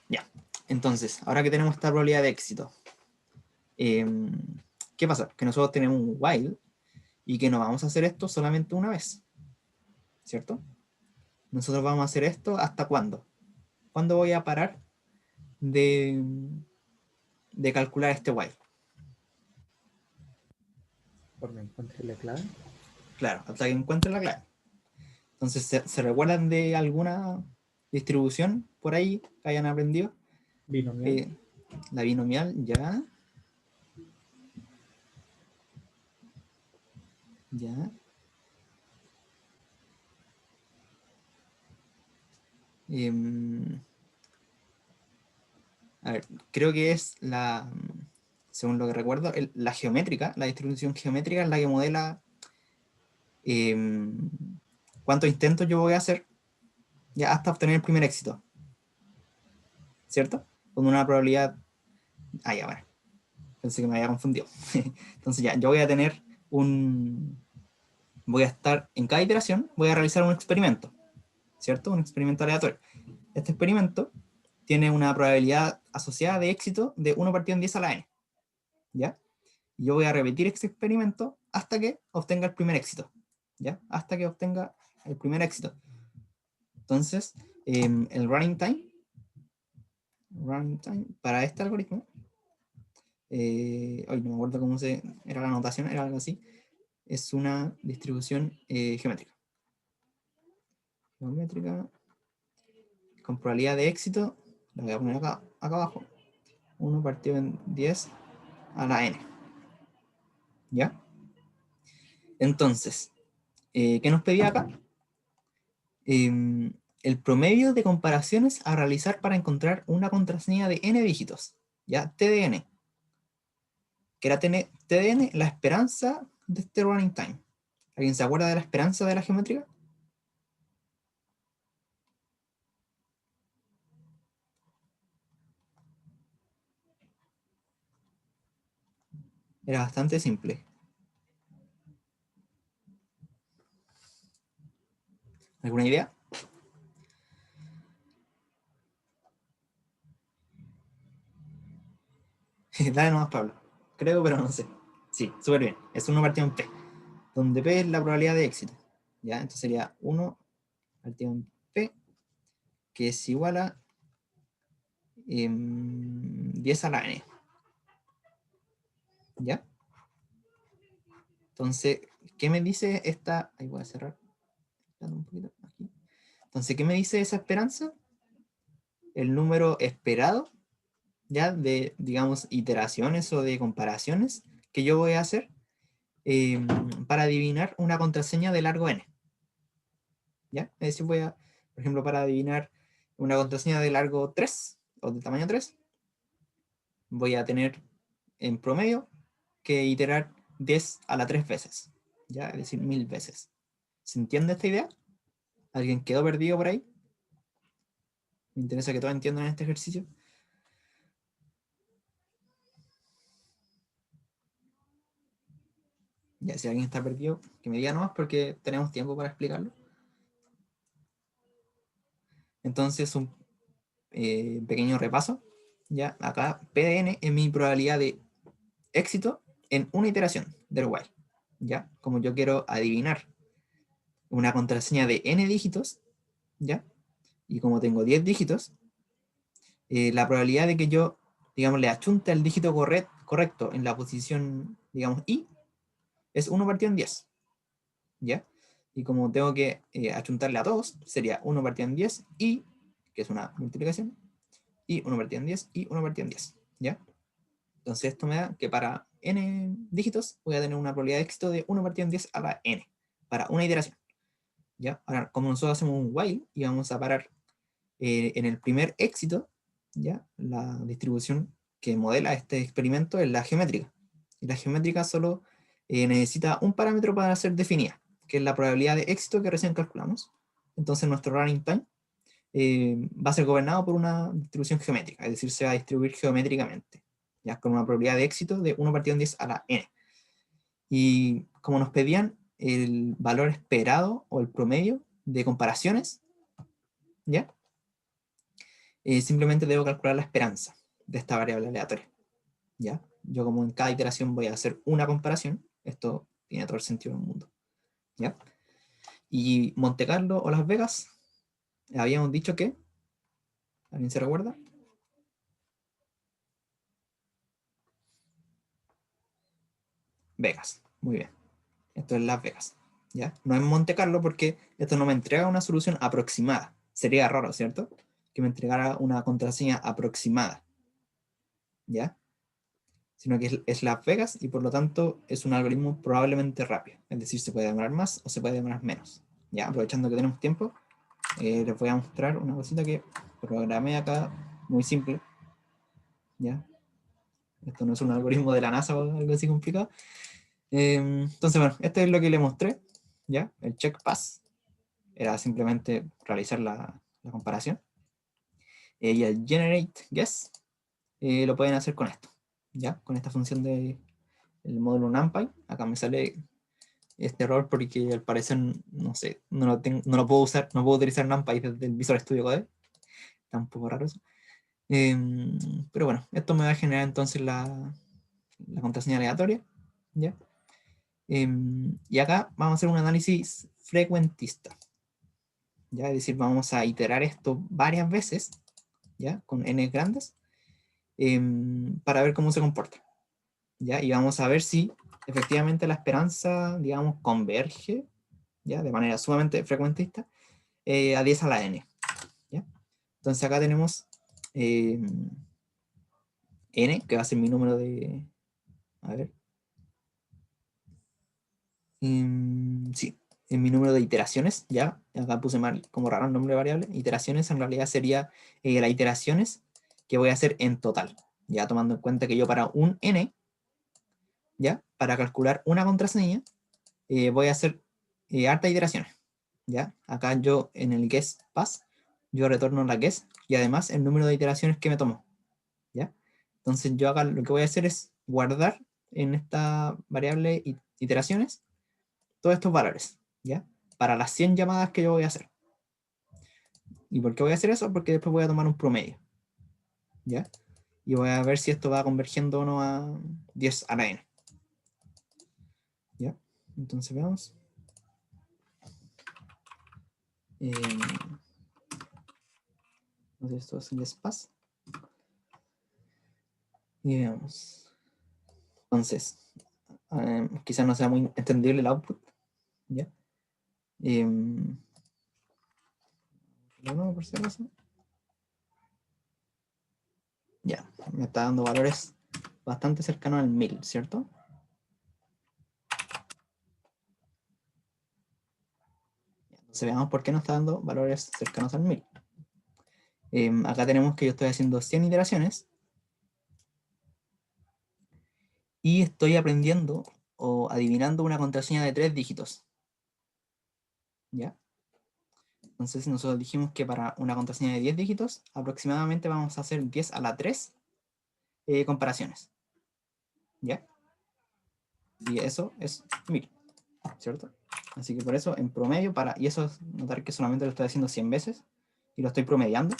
Ya, entonces, ahora que tenemos esta probabilidad de éxito, ¿qué pasa? Que nosotros tenemos un while y que no vamos a hacer esto solamente una vez, ¿cierto? Nosotros vamos a hacer esto ¿hasta cuándo? ¿Cuándo voy a parar de calcular este while? Por me encuentre la clave. Claro, hasta que encuentre la clave. Entonces, ¿se recuerdan de alguna distribución por ahí que hayan aprendido? Binomial. La binomial, ya. Ya. A ver, creo que es la, según lo que recuerdo, la geométrica, la distribución geométrica es la que modela cuántos intentos yo voy a hacer ya hasta obtener el primer éxito. ¿Cierto? Con una probabilidad... Ah, ya, bueno. Pensé que me había confundido. Entonces ya, yo voy a tener voy a estar, en cada iteración, voy a realizar un experimento. ¿Cierto? Un experimento aleatorio. Este experimento tiene una probabilidad asociada de éxito de 1 partido en 10 a la n. ¿Ya? Y yo voy a repetir este experimento hasta que obtenga el primer éxito. ¿Ya? Hasta que obtenga el primer éxito. Entonces, el running time para este algoritmo, hoy no me acuerdo cómo era la notación, era algo así, es una distribución geométrica. Geométrica con probabilidad de éxito, la voy a poner acá abajo, 1 partido en 10 a la n. ¿Ya? Entonces, ¿qué nos pedía acá? El promedio de comparaciones a realizar para encontrar una contraseña de n dígitos, ¿ya? TDN. Que era TDN, la esperanza de este running time. ¿Alguien se acuerda de la esperanza de la geométrica? Era bastante simple. ¿Alguna idea? Dale nomás, Pablo. Creo, pero no sé. Sí, súper bien. Es 1 partido en P, donde P es la probabilidad de éxito. ¿Ya? Entonces sería 1 partido en P, que es igual a 10 a la n. ¿Ya? Entonces, ¿qué me dice esta? Ahí voy a cerrar. Un poquito aquí. Entonces, ¿qué me dice esa esperanza? El número esperado, ya de, digamos, iteraciones o de comparaciones que yo voy a hacer para adivinar una contraseña de largo n. ¿Ya? Es decir, voy a, por ejemplo, para adivinar una contraseña de largo 3 o de tamaño 3, voy a tener en promedio que iterar 10 a la 3 veces, ¿ya? Es decir, 1000 veces. ¿Se entiende esta idea? ¿Alguien quedó perdido por ahí? Me interesa que todos entiendan este ejercicio. Ya, si alguien está perdido, que me diga nomás porque tenemos tiempo para explicarlo. Entonces, un pequeño repaso. Ya, acá PDN es mi probabilidad de éxito en una iteración del while. ¿Ya? Como yo quiero adivinar una contraseña de n dígitos, ¿ya? Y como tengo 10 dígitos, la probabilidad de que yo, digamos, le achunte al dígito correcto en la posición, digamos, i, es 1 partido en 10, ¿ya? Y como tengo que achuntarle a todos, sería 1 partido en 10 y, que es una multiplicación, y 1 partido en 10 y 1 partido en 10, ¿ya? Entonces esto me da que para n dígitos voy a tener una probabilidad de éxito de 1 partido en 10 a la n, para una iteración, ¿ya? Ahora, como nosotros hacemos un while y vamos a parar en el primer éxito, ¿ya? La distribución que modela este experimento es la geométrica. Y la geométrica solo necesita un parámetro para ser definida, que es la probabilidad de éxito que recién calculamos. Entonces nuestro running time va a ser gobernado por una distribución geométrica, es decir, se va a distribuir geométricamente, ya con una probabilidad de éxito de 1 partido en 10 a la n. Y como nos pedían el valor esperado o el promedio de comparaciones, ¿ya? Simplemente debo calcular la esperanza de esta variable aleatoria, ¿ya? Yo como en cada iteración voy a hacer una comparación, esto tiene todo el sentido del mundo, ¿ya? Y Monte Carlo o Las Vegas, habíamos dicho que, ¿alguien se recuerda? Vegas, muy bien. Esto es Las Vegas, ¿ya? No es Monte Carlo porque esto no me entrega una solución aproximada. Sería raro, ¿cierto? Que me entregara una contraseña aproximada, ¿ya? Sino que es Las Vegas y por lo tanto es un algoritmo probablemente rápido. Es decir, se puede demorar más o se puede demorar menos. Ya, aprovechando que tenemos tiempo, les voy a mostrar una cosita que programé acá, muy simple. ¿Ya? Esto no es un algoritmo de la NASA o algo así complicado. Entonces, bueno, esto es lo que le mostré. ¿Ya? El check pass era simplemente realizar la comparación. Y el generate guess lo pueden hacer con esto. ¿Ya? Con esta función del módulo NumPy. Acá me sale este error porque al parecer, no sé, no lo puedo usar, no puedo utilizar NumPy desde el Visual Studio Code. Está un poco raro eso. Pero bueno, esto me va a generar entonces la contraseña aleatoria, ¿ya? Y acá vamos a hacer un análisis frecuentista, ¿ya? Es decir, vamos a iterar esto varias veces, ¿ya? Con n grandes, para ver cómo se comporta, ¿ya? Y vamos a ver si efectivamente la esperanza, digamos, converge, ¿ya? De manera sumamente frecuentista, a 10 a la n, ¿ya? Entonces acá tenemos n, que va a ser mi número de... A ver. Sí, en mi número de iteraciones, ya, acá puse mal como raro el nombre de variable, iteraciones en realidad sería las iteraciones que voy a hacer en total, ya tomando en cuenta que yo para un n, ya, para calcular una contraseña, voy a hacer hartas iteraciones, ya, acá yo en el guess pass, yo retorno la guess y además el número de iteraciones que me tomó, ya, entonces yo acá lo que voy a hacer es guardar en esta variable iteraciones todos estos valores, ¿ya? Para las 100 llamadas que yo voy a hacer. ¿Y por qué voy a hacer eso? Porque después voy a tomar un promedio, ¿ya? Y voy a ver si esto va convergiendo o no a 10 a la n, ¿ya? Entonces veamos. Entonces esto es el espacio. Y veamos. Entonces, quizás no sea muy entendible el output, ¿ya? No, por si acaso. Ya, me está dando valores bastante cercanos al 1000, ¿cierto? Entonces veamos por qué nos está dando valores cercanos al 1000. Acá tenemos que yo estoy haciendo 100 iteraciones y estoy aprendiendo o adivinando una contraseña de 3 dígitos. ¿Ya? Entonces nosotros dijimos que para una contraseña de 10 dígitos aproximadamente vamos a hacer 10 a la 3 comparaciones. ¿Ya? Y eso es 1000, ¿cierto? Así que por eso en promedio, y eso es notar que solamente lo estoy haciendo 100 veces y lo estoy promediando,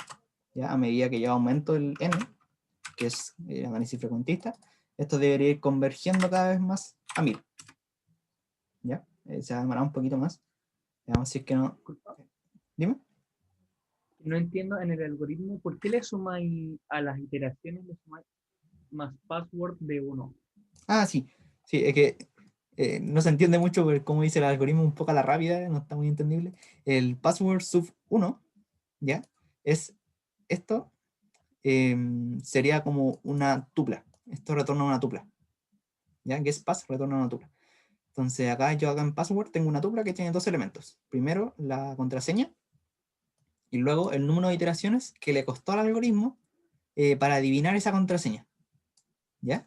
¿ya? A medida que yo aumento el n, que es el análisis frecuentista, esto debería ir convergiendo cada vez más a 1000. ¿Ya? Se va a demorar un poquito más. Veamos si es que no. Disculpa, Dime. no entiendo en el algoritmo por qué le sumáis a las iteraciones, le sumáis más password de uno. Ah, sí. Sí, es que no se entiende mucho por cómo dice el algoritmo un poco a la rápida, no está muy entendible. El password sub 1, ¿ya? Es esto, sería como una tupla. Esto retorna una tupla. ¿Ya? Guess pass retorna una tupla. Entonces acá en password tengo una tupla que tiene dos elementos. Primero la contraseña y luego el número de iteraciones que le costó al algoritmo para adivinar esa contraseña. ¿Ya?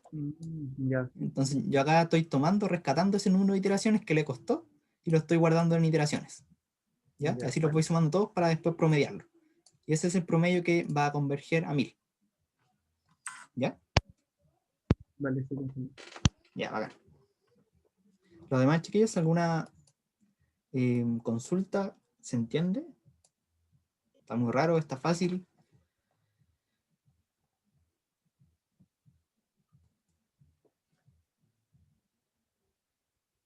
Ya, sí, sí. Entonces yo acá estoy tomando, rescatando ese número de iteraciones que le costó y lo estoy guardando en iteraciones. ¿Ya? Ya, Así los voy vale. sumando todos para después promediarlo. Y ese es el promedio que va a converger a 1000. ¿Ya? Vale, sí, comprendo. Ya, bacán. Los demás, chiquillos, ¿alguna consulta? ¿Se entiende? ¿Está muy raro? ¿Está fácil?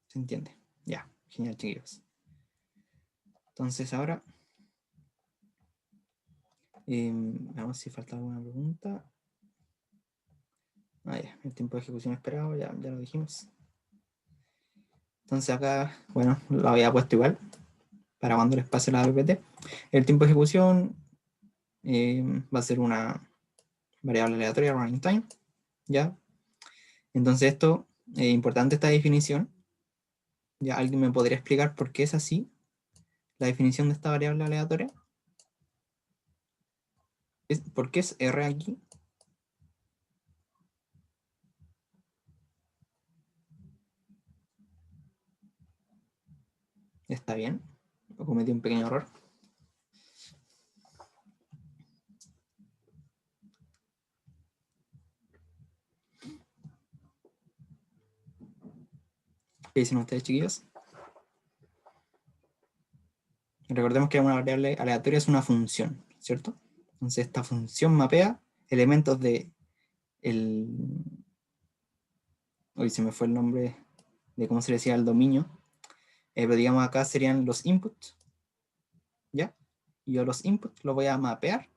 ¿Se entiende? Ya, genial, chiquillos. Entonces ahora, vamos si falta alguna pregunta. Ah, ya, el tiempo de ejecución esperado, ya lo dijimos. Entonces acá, bueno, lo había puesto igual, para cuando les pase la PPT. El tiempo de ejecución va a ser una variable aleatoria, running time, ¿ya? Entonces esto, importante esta definición, ¿ya? ¿Alguien me podría explicar por qué es así la definición de esta variable aleatoria? ¿Por qué es R aquí? ¿Está bien? ¿O cometí un pequeño error? ¿Qué dicen ustedes, chiquillos? Recordemos que una variable aleatoria es una función, ¿cierto? Entonces esta función mapea elementos de el... Hoy se me fue el nombre de cómo se le decía el dominio, pero digamos acá serían los inputs, ¿ya? Y yo los inputs los voy a mapear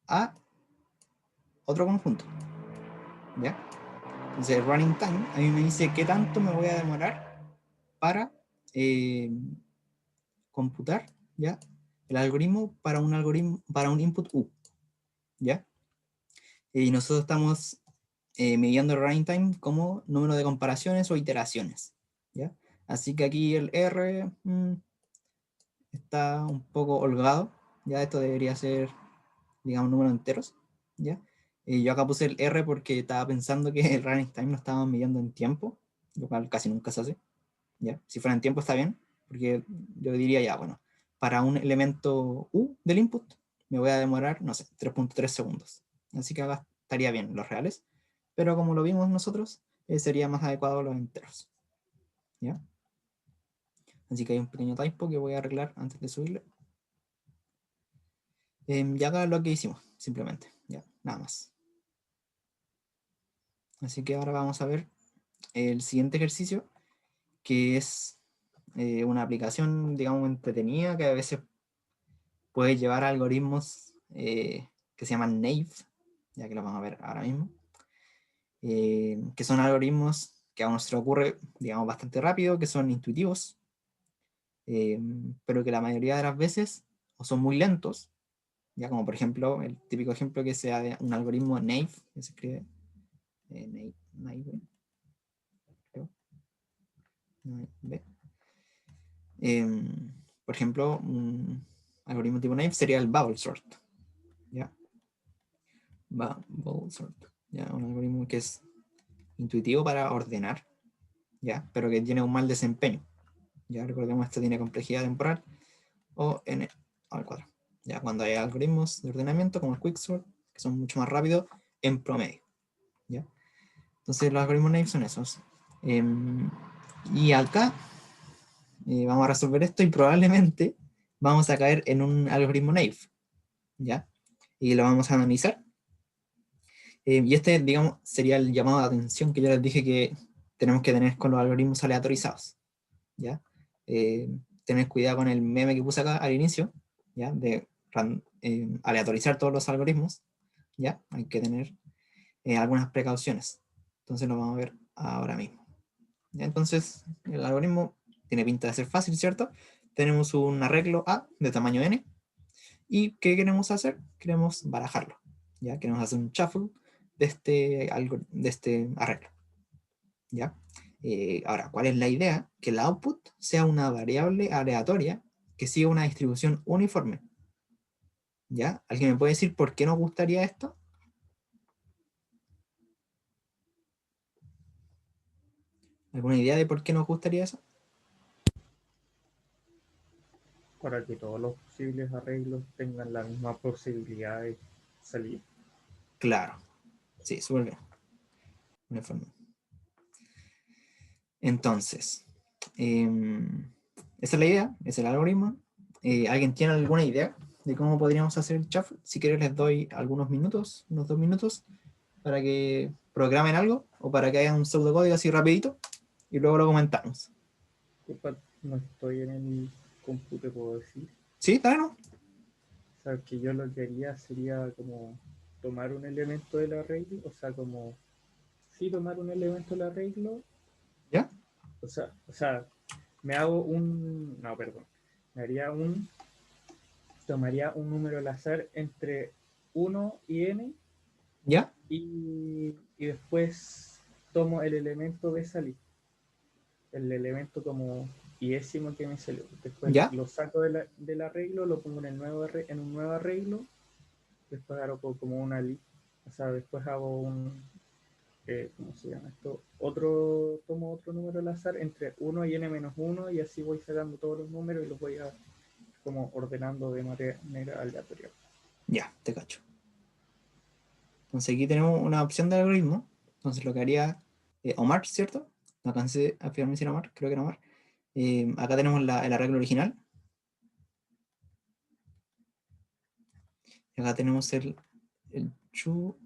a otro conjunto, ¿ya? Entonces el running time a mí me dice qué tanto me voy a demorar para computar, ¿ya? El algoritmo para un input U, ¿ya? Y nosotros estamos midiendo el running time como número de comparaciones o iteraciones, ¿ya? Así que aquí el R está un poco holgado, ya esto debería ser, digamos, números enteros, ¿ya? Yo acá puse el R porque estaba pensando que el running time lo estábamos midiendo en tiempo, lo cual casi nunca se hace, ¿ya? Si fuera en tiempo está bien, porque yo diría ya, bueno, para un elemento U del input me voy a demorar, no sé, 3.3 segundos. Así que acá estaría bien los reales, pero como lo vimos nosotros, sería más adecuado los enteros, ¿ya? Así que hay un pequeño typo que voy a arreglar antes de subirle. Ya haga lo que hicimos, simplemente, ya, nada más. Así que ahora vamos a ver el siguiente ejercicio, que es una aplicación, digamos, entretenida, que a veces puede llevar a algoritmos que se llaman naive, ya que lo vamos a ver ahora mismo, que son algoritmos que a uno se le ocurre, digamos, bastante rápido, que son intuitivos, pero que la mayoría de las veces o son muy lentos, ya como por ejemplo, el típico ejemplo que sea de un algoritmo naive, que se escribe naive, creo, naive. Por ejemplo, un algoritmo tipo naive sería el bubble sort, ¿ya? Bubble sort, ¿ya? Un algoritmo que es intuitivo para ordenar, ¿ya? Pero que tiene un mal desempeño, ¿ya? Recordemos, esto tiene complejidad temporal o n al cuadrado, ¿ya? Cuando hay algoritmos de ordenamiento como el quicksort, que son mucho más rápidos en promedio, ¿ya? Entonces los algoritmos naive son esos. Y acá vamos a resolver esto y probablemente vamos a caer en un algoritmo naive, ¿ya? Y lo vamos a analizar. Y este, digamos, sería el llamado de atención que yo les dije que tenemos que tener con los algoritmos aleatorizados, ¿ya? Tener cuidado con el meme que puse acá al inicio, ¿ya? De aleatorizar todos los algoritmos, ¿ya? Hay que tener algunas precauciones. Entonces lo vamos a ver ahora mismo. ¿Ya? Entonces, el algoritmo tiene pinta de ser fácil, ¿cierto? Tenemos un arreglo A de tamaño n, ¿y qué queremos hacer? Queremos barajarlo, ¿ya? Queremos hacer un shuffle de este arreglo, ¿ya? Ahora, ¿cuál es la idea? Que el output sea una variable aleatoria que siga una distribución uniforme, ¿ya? ¿Alguien me puede decir por qué nos gustaría esto? ¿Alguna idea de por qué nos gustaría eso? Para que todos los posibles arreglos tengan la misma posibilidad de salir. Claro, sí, súper bien. Uniforme. Entonces, Esa es la idea, ese es el algoritmo. ¿Alguien tiene alguna idea de cómo podríamos hacer el shuffle? Si quieren les doy algunos minutos, unos 2 minutos, para que programen algo o para que hagan un pseudocódigo así rapidito y luego lo comentamos. Disculpa, no estoy en el computador, puedo decir. ¿Sí? ¿Está bien? O sea, que yo lo que haría sería como tomar un elemento del arreglo, o sea, como, sí, tomar un elemento del arreglo, ¿Ya? o sea, me hago un, no, perdón, me haría un, tomaría un número al azar entre 1 y n ¿Ya? y después tomo el elemento de esa lista, el elemento como iésimo que me salió. Después ¿Ya? lo saco del arreglo, lo pongo en, en un nuevo arreglo, después hago como una lista, o sea, después hago un, ¿cómo se llama esto? Tomo otro número al azar entre 1 y n-1 y así voy sacando todos los números y los voy a como ordenando de manera aleatoria. Ya, te cacho. Entonces aquí tenemos una opción de algoritmo. Entonces lo que haría Omar, ¿cierto? No alcancé a fijarme si era Omar, creo que era Omar. Acá tenemos el arreglo original. Y acá tenemos el chu,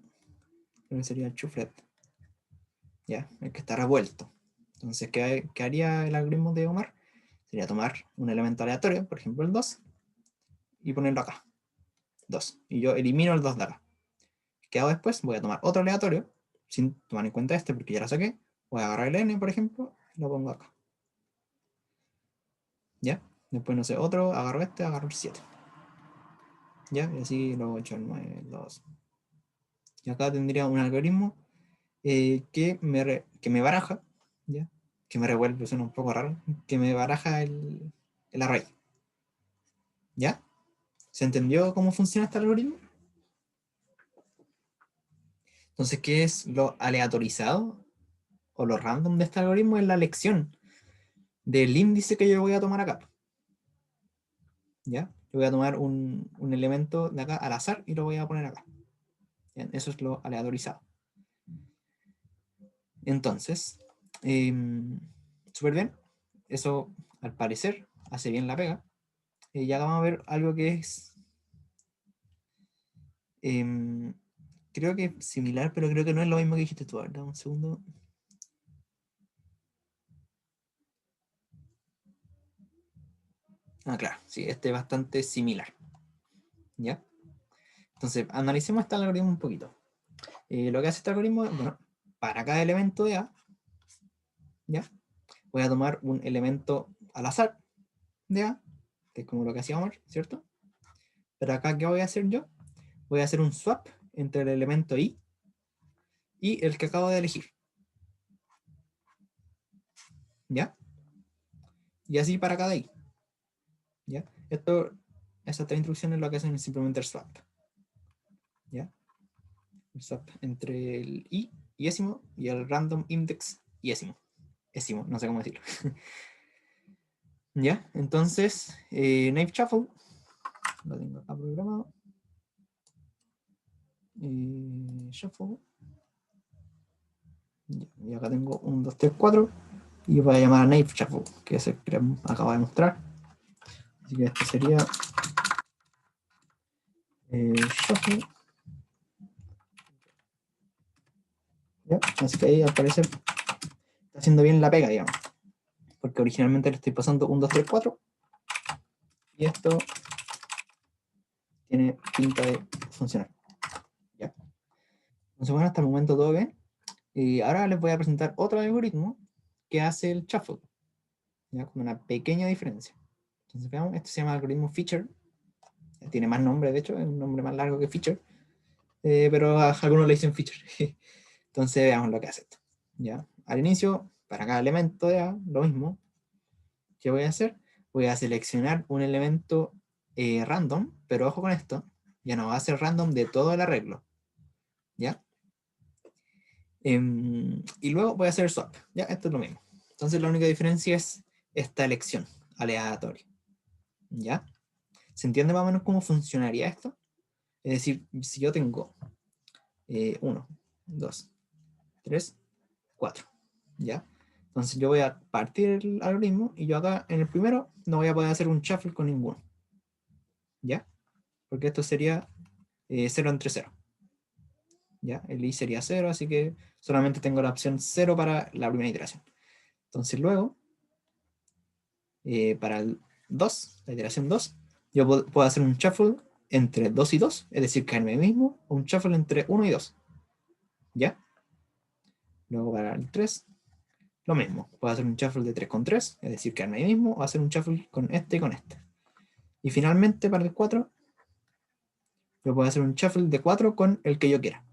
creo que sería el chuflet. Ya, el que está revuelto. Entonces, ¿qué haría el algoritmo de Omar? Sería tomar un elemento aleatorio, por ejemplo el 2, y ponerlo acá. 2. Y yo elimino el 2 de acá. ¿Qué hago después? Voy a tomar otro aleatorio, sin tomar en cuenta este, porque ya lo saqué. Voy a agarrar el n, por ejemplo, y lo pongo acá. ¿Ya? Después, no sé, otro, agarro este, agarro el 7. ¿Ya? Y así lo 8, el 9, el 2. Y acá tendría un algoritmo que me baraja, ¿ya? Que me revuelve, suena un poco raro, que me baraja el array. ¿Ya? ¿Se entendió cómo funciona este algoritmo? Entonces, ¿qué es lo aleatorizado o lo random de este algoritmo? Es la elección del índice que yo voy a tomar acá. ¿Ya? Yo voy a tomar un elemento de acá al azar y lo voy a poner acá. ¿Bien? Eso es lo aleatorizado. Entonces, súper bien. Eso, al parecer, hace bien la pega. Y acá vamos a ver algo que es, em, creo que es similar, pero creo que no es lo mismo que dijiste tú. ¿Verdad? Un segundo. Ah, claro, sí, este es bastante similar. ¿Ya? Entonces, analicemos este algoritmo un poquito. Lo que hace este algoritmo es, bueno, para cada elemento de A, ¿ya? Voy a tomar un elemento al azar de A, que es como lo que hacíamos, ¿cierto? Pero acá, ¿qué voy a hacer yo? Voy a hacer un swap entre el elemento I y el que acabo de elegir. ¿Ya? Y así para cada I. ¿Ya? Esas tres instrucciones lo que hacen es simplemente el swap. ¿Ya? El swap entre el I iésimo y el random index iésimo. Ésimo, no sé cómo decirlo. ¿Ya? Entonces, Naive Shuffle, lo tengo acá programado. Shuffle. Y acá tengo 1, 2, 3, 4. Y voy a llamar a Naive Shuffle, que es el que acabo de mostrar. Así que este sería Shuffle. ¿Ya? Así que ahí al parecer está haciendo bien la pega, digamos. Porque originalmente le estoy pasando 1, 2, 3, 4. Y esto tiene pinta de funcionar. ¿Ya? Entonces, bueno, hasta el momento todo bien. Y ahora les voy a presentar otro algoritmo que hace el shuffle, ¿ya? Con una pequeña diferencia. Entonces, veamos, este se llama algoritmo feature. Tiene más nombre, de hecho, es un nombre más largo que feature. Pero a algunos le dicen feature. Entonces, veamos lo que hace esto. ¿Ya? Al inicio, para cada elemento de A, lo mismo. ¿Qué voy a hacer? Voy a seleccionar un elemento random, pero ojo con esto, ya no va a ser random de todo el arreglo. ¿Ya? Y luego voy a hacer swap. ¿Ya? Esto es lo mismo. Entonces la única diferencia es esta elección aleatoria. ¿Ya? ¿Se entiende más o menos cómo funcionaría esto? Es decir, si yo tengo 1, 2, 3, 4. ¿Ya? Entonces yo voy a partir el algoritmo y yo acá en el primero no voy a poder hacer un shuffle con ninguno. ¿Ya? Porque esto sería 0 entre 0. ¿Ya? El i sería 0, así que solamente tengo la opción 0 para la primera iteración. Entonces luego, para el 2, la iteración 2, yo puedo hacer un shuffle entre 2 y 2, es decir, caerme mismo, o un shuffle entre 1 y 2. ¿Ya? Luego para el 3, lo mismo. Puedo hacer un shuffle de 3 con 3, es decir, quedarme ahí mismo, o hacer un shuffle con este y con este. Y finalmente, para el 4, yo puedo hacer un shuffle de 4 con el que yo quiera.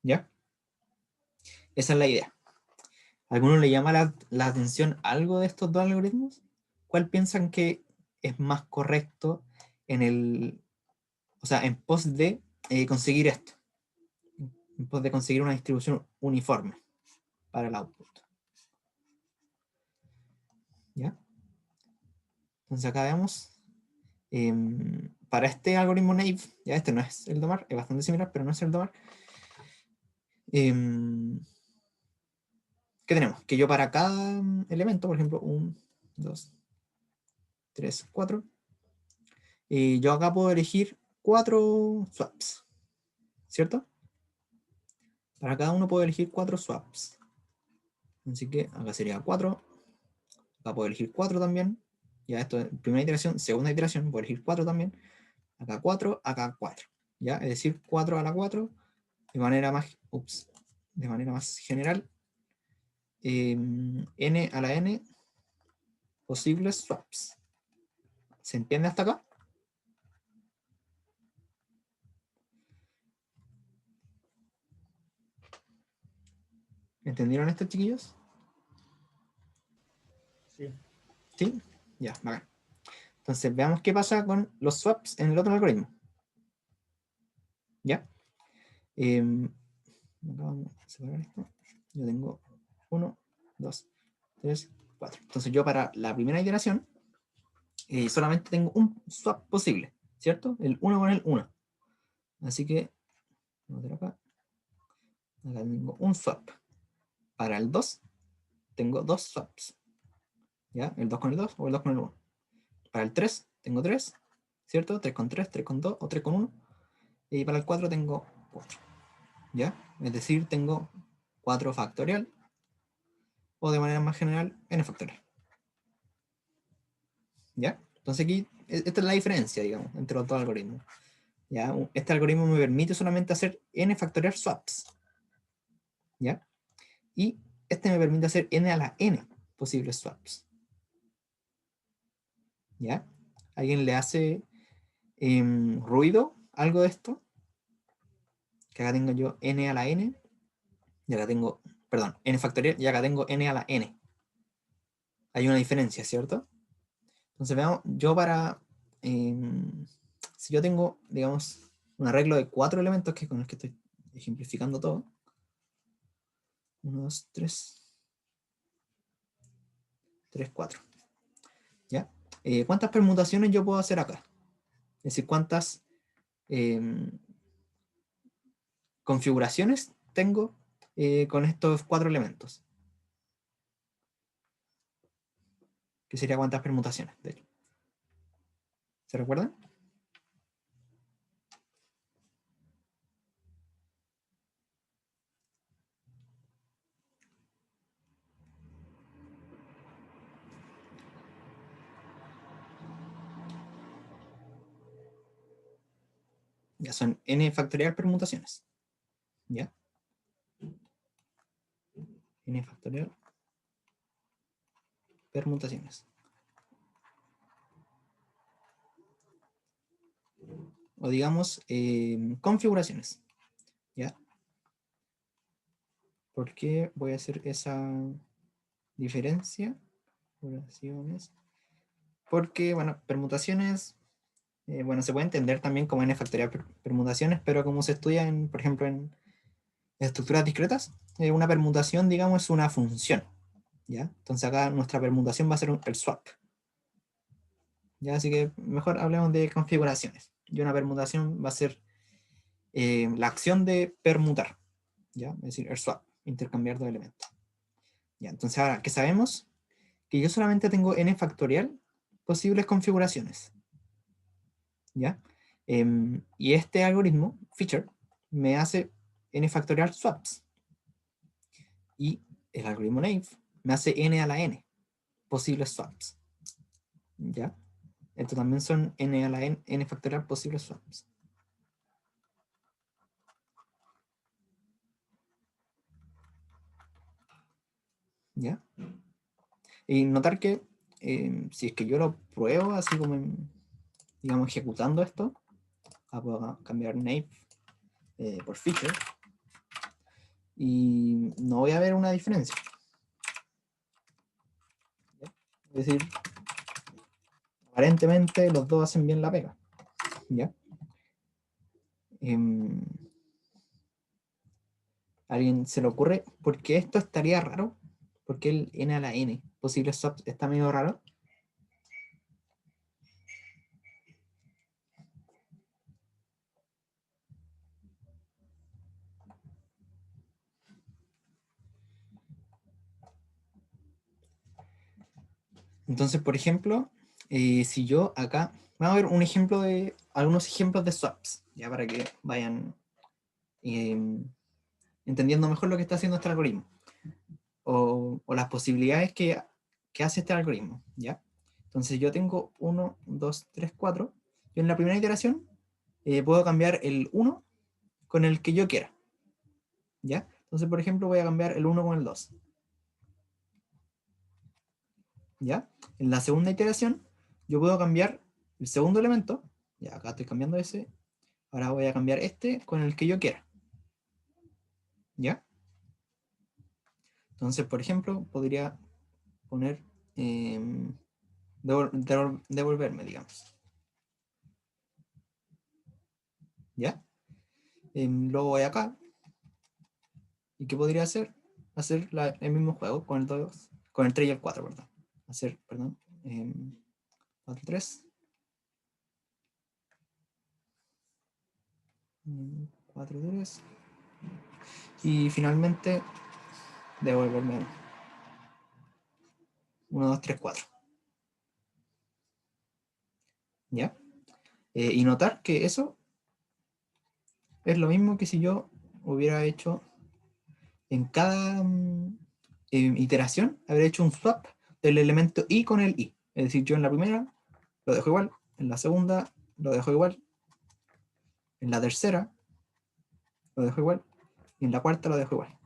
¿Ya? Esa es la idea. ¿A alguno le llama la atención algo de estos dos algoritmos? ¿Cuál piensan que es más correcto en el, o sea, en pos de conseguir esto? En pos de conseguir una distribución uniforme para el output. ¿Ya? Entonces acá vemos, para este algoritmo naive, ya este no es el DOMAR, es bastante similar, pero no es el DOMAR. ¿Qué tenemos? Que yo para cada elemento, por ejemplo, 1, 2, 3, 4, yo acá puedo elegir 4 swaps, ¿cierto? Para cada uno puedo elegir 4 swaps. Así que acá sería 4, acá puedo elegir 4 también. Ya esto es primera iteración, segunda iteración, puedo elegir 4 también. Acá 4, acá 4. ¿Ya? Es decir, 4 a la 4 de manera más general, n a la n posibles swaps. ¿Se entiende hasta acá? ¿Entendieron esto, chiquillos? Sí. ¿Sí? Ya, bacán. Entonces, veamos qué pasa con los swaps en el otro algoritmo. ¿Ya? Vamos a separar esto. Yo tengo 1, 2, 3, 4. Entonces yo para la primera iteración solamente tengo un swap posible, ¿cierto? El 1 con el 1. Así que, vamos a ver acá tengo un swap. Para el 2 tengo 2 swaps. ¿Ya? El 2 con el 2 o el 2 con el 1. Para el 3 tengo 3, ¿cierto? 3 con 3, 3 con 2 o 3 con 1. Y para el 4 tengo 4. ¿Ya? Es decir, tengo 4 factorial o de manera más general n factorial. ¿Ya? Entonces aquí, esta es la diferencia, digamos, entre los dos algoritmos. ¿Ya? Este algoritmo me permite solamente hacer n factorial swaps. ¿Ya? Y este me permite hacer n a la n posibles swaps. ¿Ya? ¿Alguien le hace ruido algo de esto? Que acá tengo yo n a la n, y acá tengo, perdón, n factorial, y acá tengo n a la n. Hay una diferencia, ¿cierto? Entonces veamos, yo para, si yo tengo, digamos, un arreglo de 4 elementos, que es con el que estoy ejemplificando todo, 1, 2, 3, 3, 4, ¿ya? ¿Cuántas permutaciones yo puedo hacer acá? Es decir, ¿cuántas configuraciones tengo con estos 4 elementos? ¿Qué sería cuántas permutaciones, de hecho? ¿Se recuerdan? Ya son n factorial permutaciones. ¿Ya? N factorial permutaciones. O digamos, configuraciones. ¿Ya? ¿Por qué voy a hacer esa diferencia? Configuraciones. Porque, bueno, permutaciones, bueno, se puede entender también como n factorial permutaciones, pero como se estudia, por ejemplo, en estructuras discretas, una permutación, digamos, es una función. ¿Ya? Entonces acá nuestra permutación va a ser el swap. ¿Ya? Así que mejor hablemos de configuraciones. Y una permutación va a ser la acción de permutar, ¿ya? Es decir, el swap, intercambiar dos elementos. Ya, entonces ahora que sabemos que yo solamente tengo n factorial posibles configuraciones. ¿Ya? Y este algoritmo, feature, me hace n factorial swaps. Y el algoritmo naive me hace n a la n posibles swaps. ¿Ya? Esto también son n a la n factorial posibles swaps. ¿Ya? Y notar que si es que yo lo pruebo así como, digamos, ejecutando esto, puedo cambiar naive por feature y no voy a ver una diferencia. ¿Ya? Es decir, aparentemente los dos hacen bien la pega. ¿Ya? ¿Alguien se le ocurre por qué esto estaría raro? ¿Por qué el n a la n posibles swaps está medio raro? Entonces, por ejemplo, si yo acá, vamos a ver un ejemplo de, algunos ejemplos de swaps, ya para que vayan entendiendo mejor lo que está haciendo este algoritmo, o las posibilidades que hace este algoritmo, ¿ya? Entonces yo tengo 1, 2, 3, 4, yo en la primera iteración puedo cambiar el 1 con el que yo quiera, ¿ya? Entonces, por ejemplo, voy a cambiar el 1 con el 2, ¿ya? En la segunda iteración, yo puedo cambiar el segundo elemento, ya acá estoy cambiando ese, ahora voy a cambiar este con el que yo quiera, ¿ya? Entonces, por ejemplo, podría poner devolverme, digamos, ¿ya? Luego voy acá, ¿y qué podría hacer? Hacer el mismo juego con el 2, con el 3 y el 4, perdón. Hacer, perdón, 4, 3, 4, 3, y finalmente devolverme 1, 2, 3, 4. ¿Ya? Y notar que eso es lo mismo que si yo hubiera hecho en cada iteración, haber hecho un swap del elemento i con el i. Es decir, yo en la primera lo dejo igual, en la segunda lo dejo igual, en la tercera lo dejo igual, y en la cuarta lo dejo igual.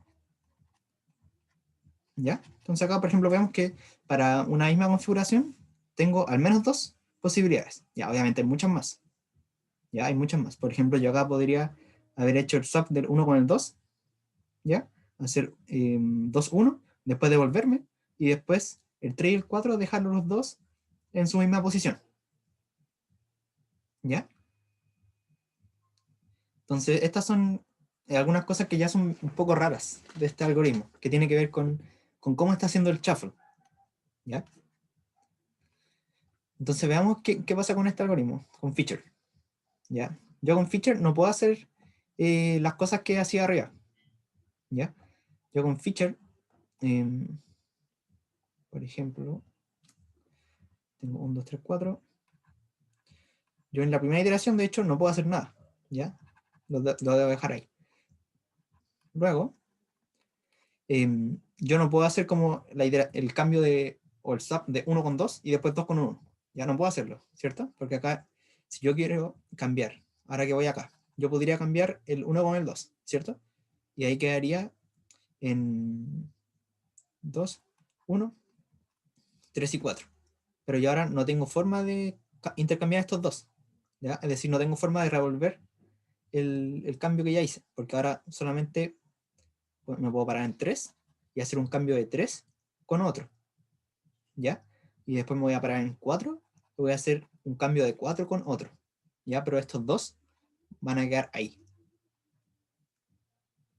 ¿Ya? Entonces acá, por ejemplo, vemos que para una misma configuración tengo al menos dos posibilidades. Ya, obviamente hay muchas más. Ya, hay muchas más. Por ejemplo, yo acá podría haber hecho el swap del 1 con el 2, ¿ya? Hacer 2, 1, después devolverme, y después el 3 y el 4 dejarlos los dos en su misma posición. ¿Ya? Entonces, estas son algunas cosas que ya son un poco raras de este algoritmo, que tiene que ver con cómo está haciendo el shuffle. ¿Ya? Entonces, veamos qué pasa con este algoritmo, con feature. ¿Ya? Yo con feature no puedo hacer las cosas que hacía arriba. ¿Ya? Yo con feature, por ejemplo, tengo 1, 2, 3, 4. Yo en la primera iteración, de hecho, no puedo hacer nada. ¿Ya? Lo debo dejar ahí. Luego, yo no puedo hacer como el cambio o el swap de 1 con 2 y después 2 con 1. Ya no puedo hacerlo, ¿cierto? Porque acá, si yo quiero cambiar, ahora que voy acá, yo podría cambiar el 1 con el 2, ¿cierto? Y ahí quedaría en 2, 1, 3 y 4. Pero yo ahora no tengo forma de intercambiar estos dos. ¿Ya? Es decir, no tengo forma de revolver el cambio que ya hice, porque ahora solamente me puedo parar en 3 y hacer un cambio de 3 con otro. ¿Ya? Y después me voy a parar en 4 y voy a hacer un cambio de 4 con otro. ¿Ya? Pero estos dos van a quedar ahí.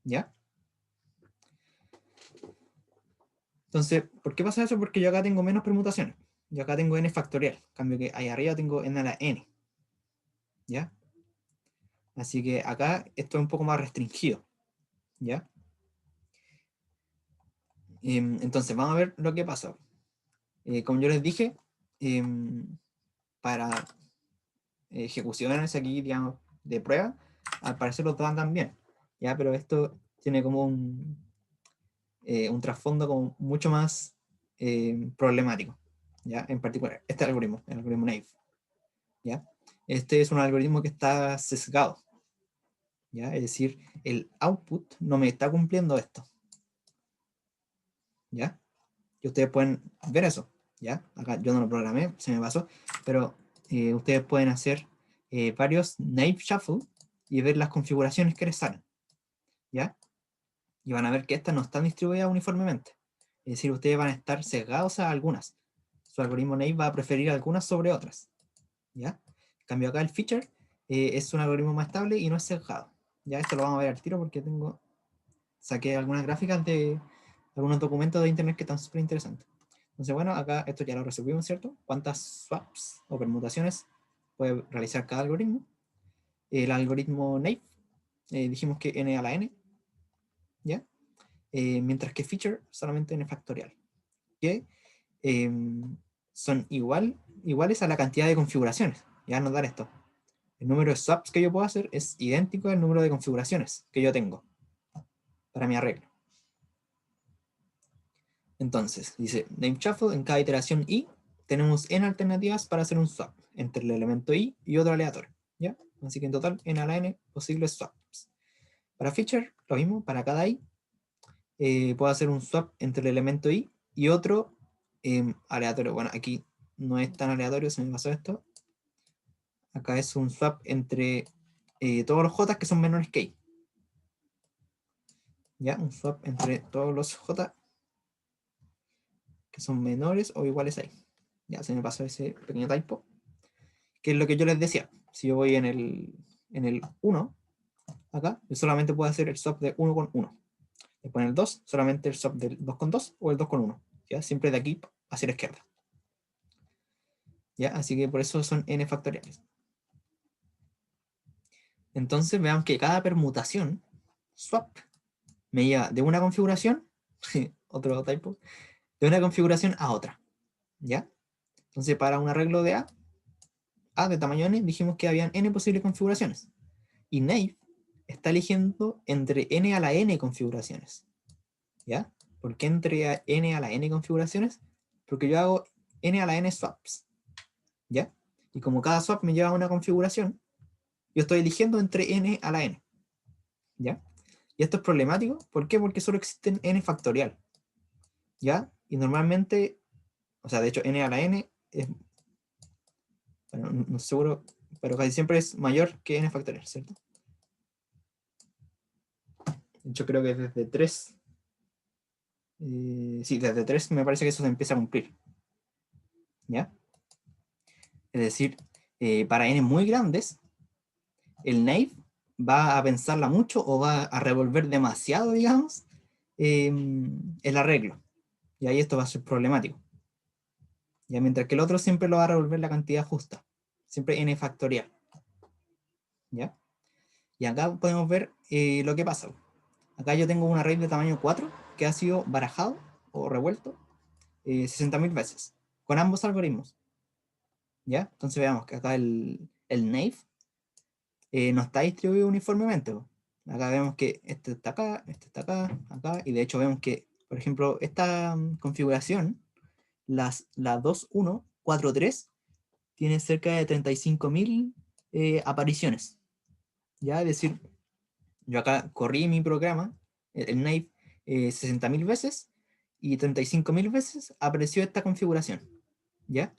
¿Ya? Entonces, ¿por qué pasa eso? Porque yo acá tengo menos permutaciones. Yo acá tengo n factorial. En cambio que ahí arriba tengo n a la n. ¿Ya? Así que acá esto es un poco más restringido. ¿Ya? Entonces, vamos a ver lo que pasa. Como yo les dije, para ejecuciones aquí, digamos, de prueba, al parecer lo dan bien, ¿ya? Pero esto tiene como un trasfondo como mucho más problemático, ¿ya? En particular, este algoritmo, el algoritmo Naive, ¿ya? Este es un algoritmo que está sesgado, ¿ya? Es decir, el output no me está cumpliendo esto, ¿ya? Y ustedes pueden ver eso, ¿ya? Acá yo no lo programé, se me pasó, pero ustedes pueden hacer varios naive shuffle y ver las configuraciones que les salen, ¿ya? Y van a ver que estas no están distribuidas uniformemente. Es decir, ustedes van a estar sesgados a algunas. Su algoritmo naive va a preferir algunas sobre otras, ¿ya? En cambio acá el feature es un algoritmo más estable y no es sesgado. Ya esto lo vamos a ver al tiro porque saqué algunas gráficas de algunos documentos de internet que están súper interesantes. Entonces, bueno, acá esto ya lo resolvimos, ¿cierto? ¿Cuántas swaps o permutaciones puede realizar cada algoritmo? El algoritmo naive, dijimos que n a la n, ¿ya? Mientras que feature solamente n factorial, que son iguales a la cantidad de configuraciones. Ya nos da esto. El número de swaps que yo puedo hacer es idéntico al número de configuraciones que yo tengo para mi arreglo. Entonces, dice name shuffle, en cada iteración i tenemos n alternativas para hacer un swap entre el elemento i y otro aleatorio, ¿ya? Así que en total n a la n posibles swaps. Para feature, lo mismo, para cada i puedo hacer un swap entre el elemento i y otro aleatorio. Bueno, aquí no es tan aleatorio, se me pasó esto. Acá es un swap entre todos los j que son menores que i. ¿Ya? Un swap entre todos los j que son menores o iguales a i. Ya se me pasó ese pequeño typo. Que es lo que yo les decía. Si yo voy en el 1, acá, yo solamente puedo hacer el swap de 1 con 1. Después en el 2, solamente el swap del 2 con 2 o el 2 con 1. ¿Ya? Siempre de aquí hacia la izquierda. ¿Ya? Así que por eso son n factoriales. Entonces veamos que cada permutación, swap, me lleva de una configuración, otro typo, de una configuración a otra. ¿Ya? Entonces para un arreglo de A de tamaño n, dijimos que habían n posibles configuraciones. Y naive está eligiendo entre n a la n configuraciones. ¿Ya? ¿Por qué entre n a la n configuraciones? Porque yo hago n a la n swaps. ¿Ya? Y como cada swap me lleva a una configuración, yo estoy eligiendo entre n a la n. ¿Ya? Y esto es problemático. ¿Por qué? Porque solo existen n factorial. ¿Ya? Y normalmente, o sea, de hecho, n a la n es, bueno, no seguro, pero casi siempre es mayor que n factorial, ¿cierto? De hecho, creo que desde 3. Sí, desde 3 me parece que eso se empieza a cumplir. ¿Ya? Es decir, para n muy grandes, el naive va a pensarla mucho o va a revolver demasiado, digamos, el arreglo. Y ahí esto va a ser problemático. Ya, mientras que el otro siempre lo va a revolver la cantidad justa. Siempre n factorial. ¿Ya? Y acá podemos ver lo que pasa. Acá yo tengo un array de tamaño 4 que ha sido barajado o revuelto 60.000 veces con ambos algoritmos. ¿Ya? Entonces veamos que acá el naive no está distribuido uniformemente. Acá vemos que este está acá, este está acá, acá, y de hecho vemos que, por ejemplo, esta configuración, la 2143, tiene cerca de 35.000 apariciones. ¿Ya? Es decir, yo acá corrí mi programa, el naive, 60.000 veces, y 35.000 veces apareció esta configuración. ¿Ya?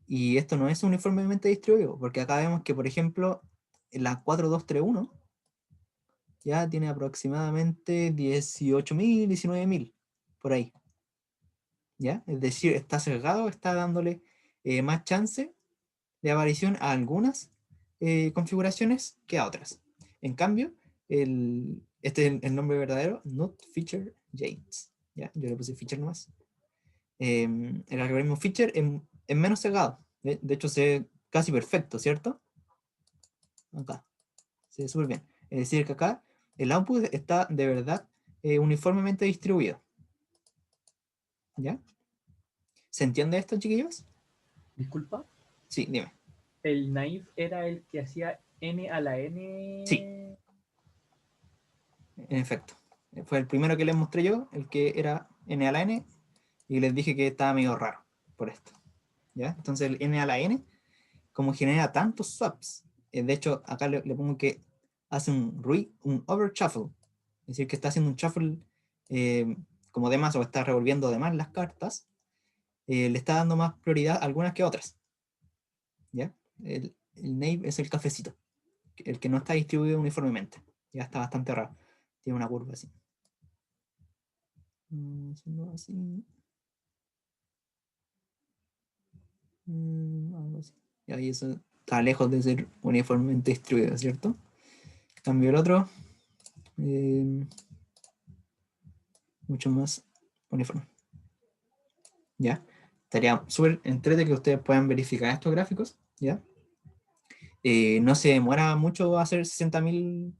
Y esto no es uniformemente distribuido, porque acá vemos que, por ejemplo, la 4231 ya tiene aproximadamente 18.000, 19.000, por ahí. ¿Ya? Es decir, está sesgado, está dándole más chance de aparición a algunas configuraciones que a otras. En cambio, este es el nombre verdadero, not feature James. ¿Ya? Yo le puse feature nomás. El algoritmo feature es menos sesgado. De hecho, se ve casi perfecto, ¿cierto? Acá. Se ve súper bien. Es decir, que acá el output está de verdad uniformemente distribuido. ¿Ya? ¿Se entiende esto, chiquillos? Disculpa. Sí, dime. El naive era el que hacía n a la Sí, n. en efecto. Fue el primero que les mostré yo, el que era n a la n, y les dije que estaba medio raro por esto. ¿Ya? Entonces el n a la n, como genera tantos swaps, de hecho acá le pongo que hace un over shuffle, es decir, que está haciendo un shuffle eh, como de más o está revolviendo de más las cartas, le está dando más prioridad a algunas que otras. ¿Ya? El naive es el cafecito, el que no está distribuido uniformemente. Ya está bastante raro. Tiene una curva así. Así. Algo así. Y ahí eso está lejos de ser uniformemente distribuido, ¿cierto? Cambio el otro. eh, Mucho más uniforme. ¿Ya? Estaría súper entrete que ustedes puedan verificar estos gráficos, ¿ya? No se demora mucho hacer 60.000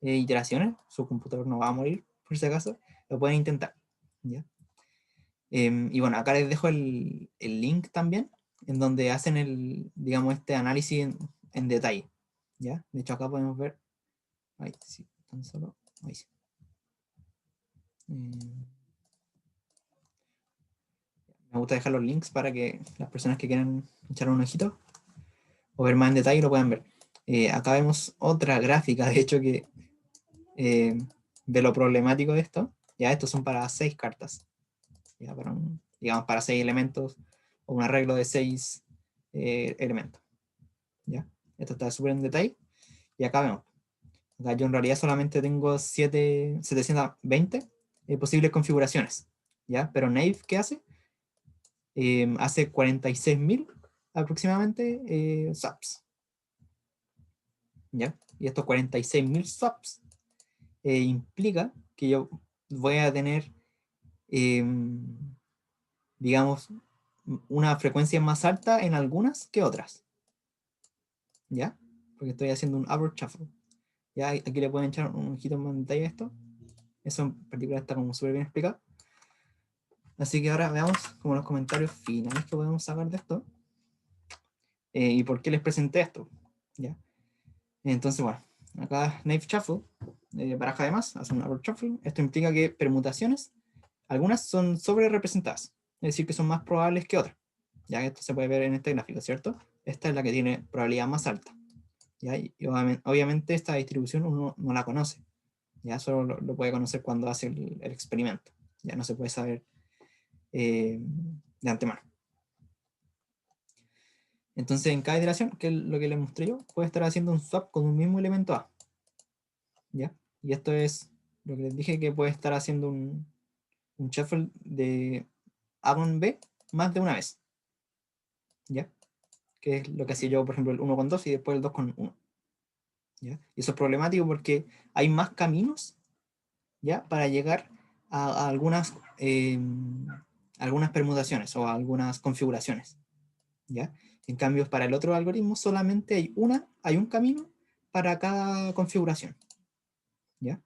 iteraciones, su computador no va a morir, por si acaso, lo pueden intentar, ¿ya? Y bueno, acá les dejo el link también, en donde hacen digamos, este análisis en detalle, ¿ya? De hecho, acá podemos ver, ahí sí, tan solo, ahí sí. Me gusta dejar los links para que las personas que quieran echar un ojito o ver más en detalle lo puedan ver. Acá vemos otra gráfica, de hecho, que de lo problemático de esto. Ya, estos son para 6 cartas. Ya, digamos, para 6 elementos o un arreglo de 6 elementos. ¿Ya? Esto está súper en detalle. Y acá vemos. Acá yo en realidad solamente tengo 720 posibles configuraciones. ¿Ya? Pero Nave, ¿qué hace? Hace 46.000 aproximadamente swaps. ¿Ya? Y estos 46.000 swaps implica que yo voy a tener, eh, digamos, una frecuencia más alta en algunas que otras. ¿Ya? Porque estoy haciendo un upward shuffle. ¿Ya? Aquí le pueden echar un ojito más en detalle a esto. Eso en particular está como súper bien explicado. Así que ahora veamos como los comentarios finales que podemos sacar de esto. Y por qué les presenté esto. ¿Ya? Entonces, bueno, acá Knife Shuffle, baraja de más, hace un upward shuffle. Esto implica que permutaciones, algunas son sobre representadas, es decir, que son más probables que otras. Ya esto se puede ver en este gráfico, ¿cierto? Esta es la que tiene probabilidad más alta. ¿Ya? Y obviamente esta distribución uno no la conoce. Ya solo lo puede conocer cuando hace el experimento. Ya no se puede saber de antemano. Entonces, en cada iteración, que es lo que les mostré yo, puede estar haciendo un swap con un mismo elemento A. ¿Ya? Y esto es lo que les dije, que puede estar haciendo un shuffle de A con B más de una vez. ¿Ya? Que es lo que hacía yo, por ejemplo, el 1 con 2 y después el 2 con 1. ¿Ya? Y eso es problemático porque hay más caminos, ¿ya? Para llegar a algunas permutaciones o a algunas configuraciones. ¿Ya? En cambio, para el otro algoritmo solamente hay un camino para cada configuración. ¿Ya?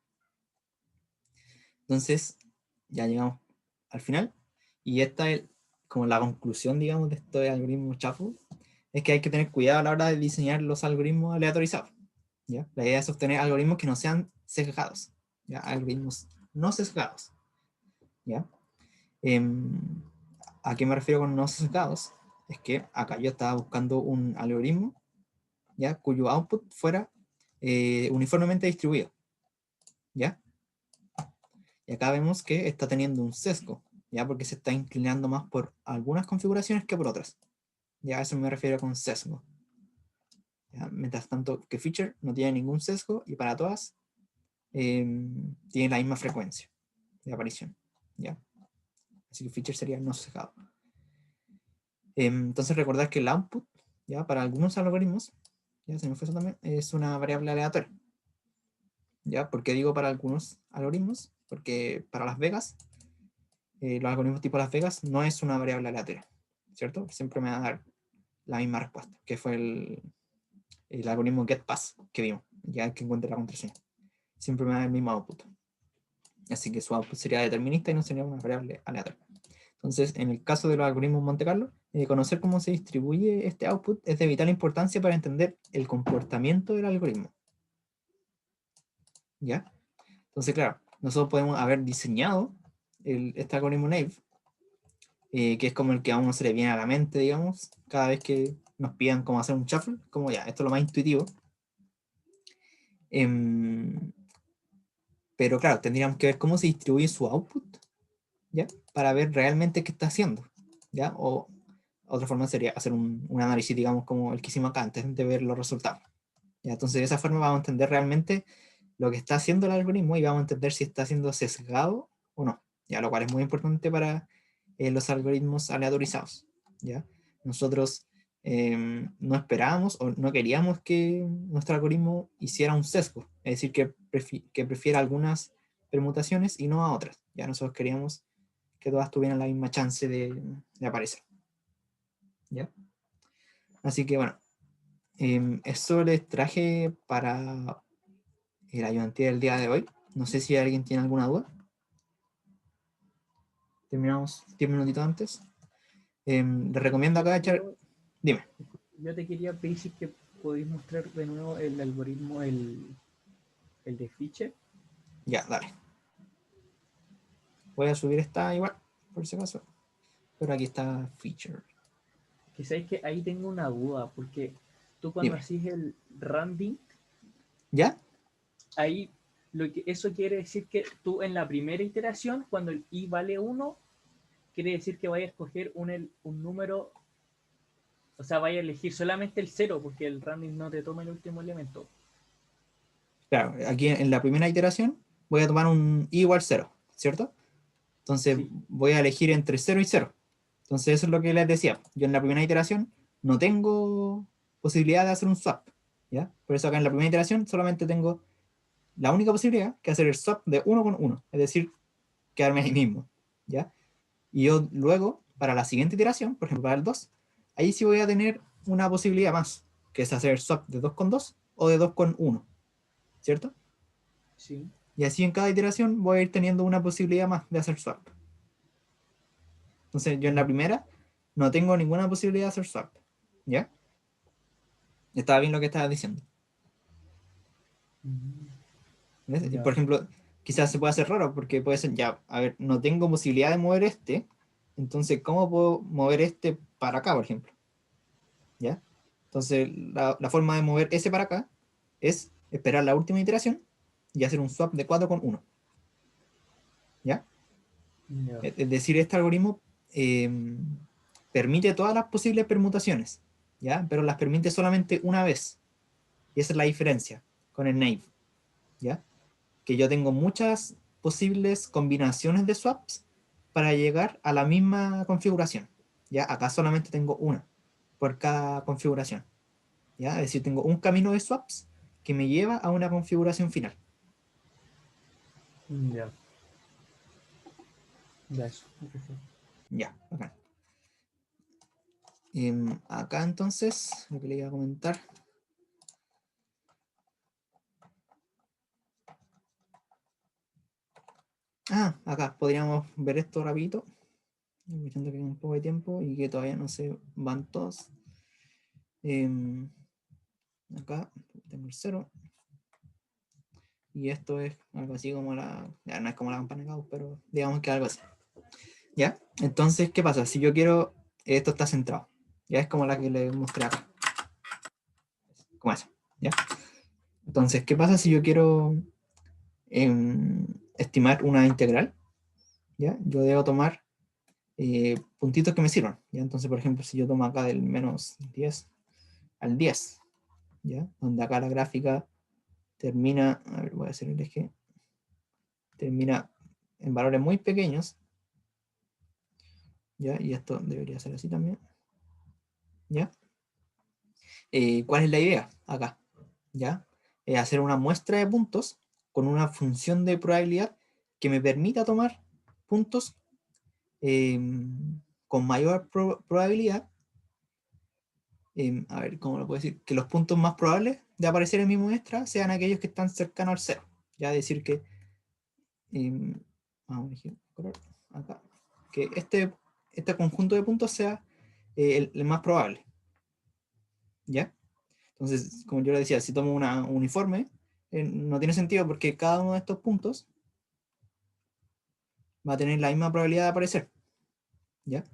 Entonces, ya llegamos al final. Y esta es como la conclusión, digamos, de este algoritmo shuffle, es que hay que tener cuidado a la hora de diseñar los algoritmos aleatorizados. ¿Ya? La idea es obtener algoritmos que no sean sesgados. ¿Ya? Algoritmos no sesgados. ¿Ya? ¿A qué me refiero con no sesgados? Es que acá yo estaba buscando un algoritmo, ¿ya? Cuyo output fuera uniformemente distribuido. ¿Ya? Y acá vemos que está teniendo un sesgo, ¿ya? Porque se está inclinando más por algunas configuraciones que por otras. Ya a eso me refiero con sesgo. ¿Ya? Mientras tanto que feature no tiene ningún sesgo y para todas tiene la misma frecuencia de aparición. ¿Ya? Así que feature sería no sesgado. Entonces recordar que el output, ¿ya? Para algunos algoritmos, ya se me fue eso también, es una variable aleatoria. ¿Ya? ¿Por qué digo para algunos algoritmos? Porque para Las Vegas, los algoritmos tipo Las Vegas no es una variable aleatoria, ¿cierto? Siempre me va a dar la misma respuesta, que fue el algoritmo getPass que vimos, ya que encuentre la contraseña. Siempre me da el mismo output. Así que su output sería determinista y no sería una variable aleatoria. Entonces, en el caso de los algoritmos Monte Carlo, conocer cómo se distribuye este output es de vital importancia para entender el comportamiento del algoritmo. ¿Ya? Entonces, claro, nosotros podemos haber diseñado este algoritmo Naive, que es como el que a uno se le viene a la mente, digamos, cada vez que nos pidan cómo hacer un shuffle, como ya, esto es lo más intuitivo. Pero claro, tendríamos que ver cómo se distribuye su output, ¿ya? Para ver realmente qué está haciendo, ¿ya? O otra forma sería hacer un análisis, digamos, como el que hicimos acá, antes de ver los resultados. ¿Ya? Entonces, de esa forma vamos a entender realmente lo que está haciendo el algoritmo y vamos a entender si está siendo sesgado o no, ¿ya? Lo cual es muy importante para los algoritmos aleatorizados, ¿ya? Nosotros no esperábamos o no queríamos que nuestro algoritmo hiciera un sesgo, es decir, que prefiera algunas permutaciones y no a otras. Ya nosotros queríamos que todas tuvieran la misma chance de aparecer, ¿ya? Así que bueno, eso les traje para el ayudantía del día de hoy. No sé si alguien tiene alguna duda. Terminamos 10 minutitos antes. Les recomiendo acá echar... Dime. Yo te quería pedir si que podéis mostrar de nuevo el algoritmo, el de Fischer. Ya, dale. Voy a subir esta igual, por si acaso. Pero aquí está feature. Que sabéis que ahí tengo una duda, porque tú cuando Dime. haces el rounding, ¿Ya? ahí eso quiere decir que tú en la primera iteración, cuando el i vale 1, quiere decir que vaya a escoger un número, o sea, vaya a elegir solamente el 0, porque el rounding no te toma el último elemento. Claro, aquí en la primera iteración voy a tomar un i igual 0, ¿cierto? Entonces Sí. voy a elegir entre 0 y 0. Entonces eso es lo que les decía. Yo en la primera iteración no tengo posibilidad de hacer un swap, ¿ya? Por eso acá en la primera iteración solamente tengo la única posibilidad que hacer el swap de 1 con 1, es decir, quedarme ahí mismo, ¿ya? Y yo luego, para la siguiente iteración, por ejemplo para el 2, ahí sí voy a tener una posibilidad más, que es hacer el swap de 2 con 2 o de 2 con 1, ¿cierto? Sí. Y así en cada iteración voy a ir teniendo una posibilidad más de hacer swap. Entonces yo en la primera no tengo ninguna posibilidad de hacer swap, ¿ya? Estaba bien lo que estaba diciendo. ¿Ves? Y por Ya. ejemplo, quizás se puede hacer raro porque puede ser, ya, a ver, no tengo posibilidad de mover este, entonces, ¿cómo puedo mover este para acá, por ejemplo? ¿Ya? Entonces, la forma de mover ese para acá es esperar la última iteración y hacer un swap de 4 con 1, ¿ya? Ya. Es decir, este algoritmo eh, permite todas las posibles permutaciones, ¿ya? Pero las permite solamente una vez. Y esa es la diferencia con el naive, ¿ya? Que yo tengo muchas posibles combinaciones de swaps para llegar a la misma configuración, ¿ya? Acá solamente tengo una por cada configuración, ¿ya? Es decir, tengo un camino de swaps que me lleva a una configuración final. Ya. Ya eso. Ya, acá. Acá entonces, lo que le iba a comentar. Acá podríamos ver esto rapidito, aprovechando que hay un poco de tiempo y que todavía no se van todos. Em, Acá tengo el 0. Y esto es algo así como ya no es como la campana de Gauss, pero digamos que algo así. ¿Ya? Entonces, ¿qué pasa? Si yo quiero, esto está centrado. Ya es como la que le mostré acá. Como eso. ¿Ya? Entonces, ¿qué pasa si yo quiero estimar una integral? ¿Ya? Yo debo tomar puntitos que me sirvan. ¿Ya? Entonces, por ejemplo, si yo tomo acá del menos 10 al 10, ¿ya? Donde acá la gráfica termina, a ver, voy a hacer el eje, termina en valores muy pequeños, ¿ya? Y esto debería ser así también, ¿ya? ¿Cuál es la idea acá? ¿Ya? Hacer una muestra de puntos con una función de probabilidad que me permita tomar puntos eh, con mayor probabilidad. A ver, ¿cómo lo puedo decir? Que los puntos más probables de aparecer en mi muestra sean aquellos que están cercanos al cero. Ya decir que, vamos a elegir color acá, que este este conjunto de puntos sea el más probable, ¿ya? Entonces, como yo le decía, si tomo una uniforme, no tiene sentido porque cada uno de estos puntos va a tener la misma probabilidad de aparecer, ¿ya?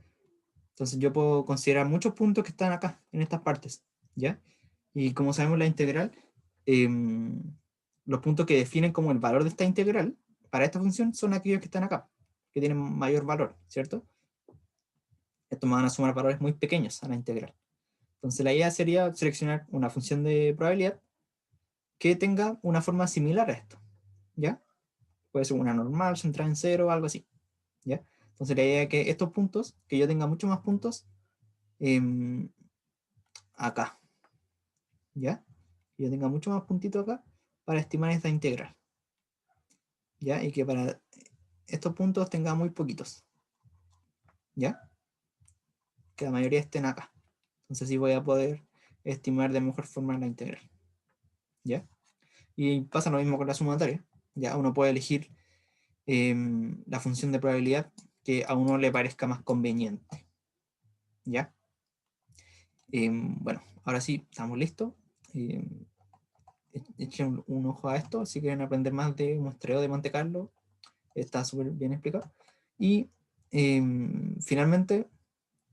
Entonces yo puedo considerar muchos puntos que están acá, en estas partes, ¿ya? Y como sabemos la integral, los puntos que definen como el valor de esta integral para esta función son aquellos que están acá, que tienen mayor valor, ¿cierto? Estos me van a sumar valores muy pequeños a la integral. Entonces la idea sería seleccionar una función de probabilidad que tenga una forma similar a esto, ¿ya? Puede ser una normal, centrada en cero, algo así, ¿ya? Entonces la idea es que estos puntos, que yo tenga muchos más puntos acá, ¿ya? Que yo tenga muchos más puntitos acá para estimar esta integral, ¿ya? Y que para estos puntos tenga muy poquitos, ¿ya? Que la mayoría estén acá. Entonces sí voy a poder estimar de mejor forma la integral, ¿ya? Y pasa lo mismo con la sumatoria, ¿ya? Uno puede elegir la función de probabilidad que a uno le parezca más conveniente, ¿ya? Bueno, ahora sí, estamos listos. Echen un ojo a esto si quieren aprender más de muestreo de Monte Carlo, está súper bien explicado. Y finalmente,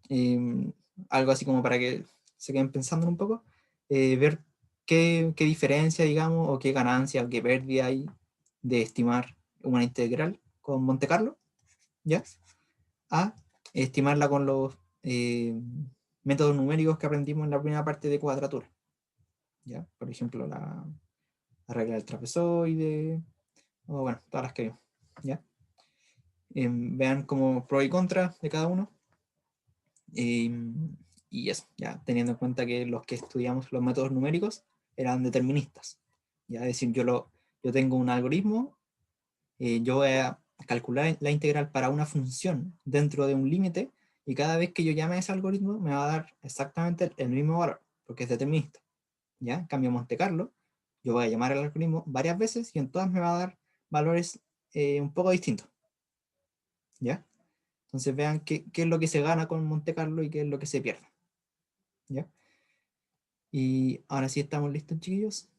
eh, algo así como para que se queden pensando un poco, ver qué diferencia, digamos, o qué ganancia o qué pérdida hay de estimar una integral con Monte Carlo, ¿ya? A estimarla con los métodos numéricos que aprendimos en la primera parte de cuadratura, ¿ya? Por ejemplo, la regla del trapezoide, o bueno, todas las que vimos, ¿ya? Vean como pro y contra de cada uno. Y eso, ya teniendo en cuenta que los que estudiamos los métodos numéricos eran deterministas. Ya, es decir, yo tengo un algoritmo, yo voy a calcular la integral para una función dentro de un límite, y cada vez que yo llame a ese algoritmo me va a dar exactamente el mismo valor, porque es determinista. ¿Ya? En cambio, Monte Carlo, yo voy a llamar al algoritmo varias veces y en todas me va a dar valores un poco distintos. ¿Ya? Entonces vean qué es lo que se gana con Monte Carlo y qué es lo que se pierde. ¿Ya? Y ahora sí estamos listos, chiquillos.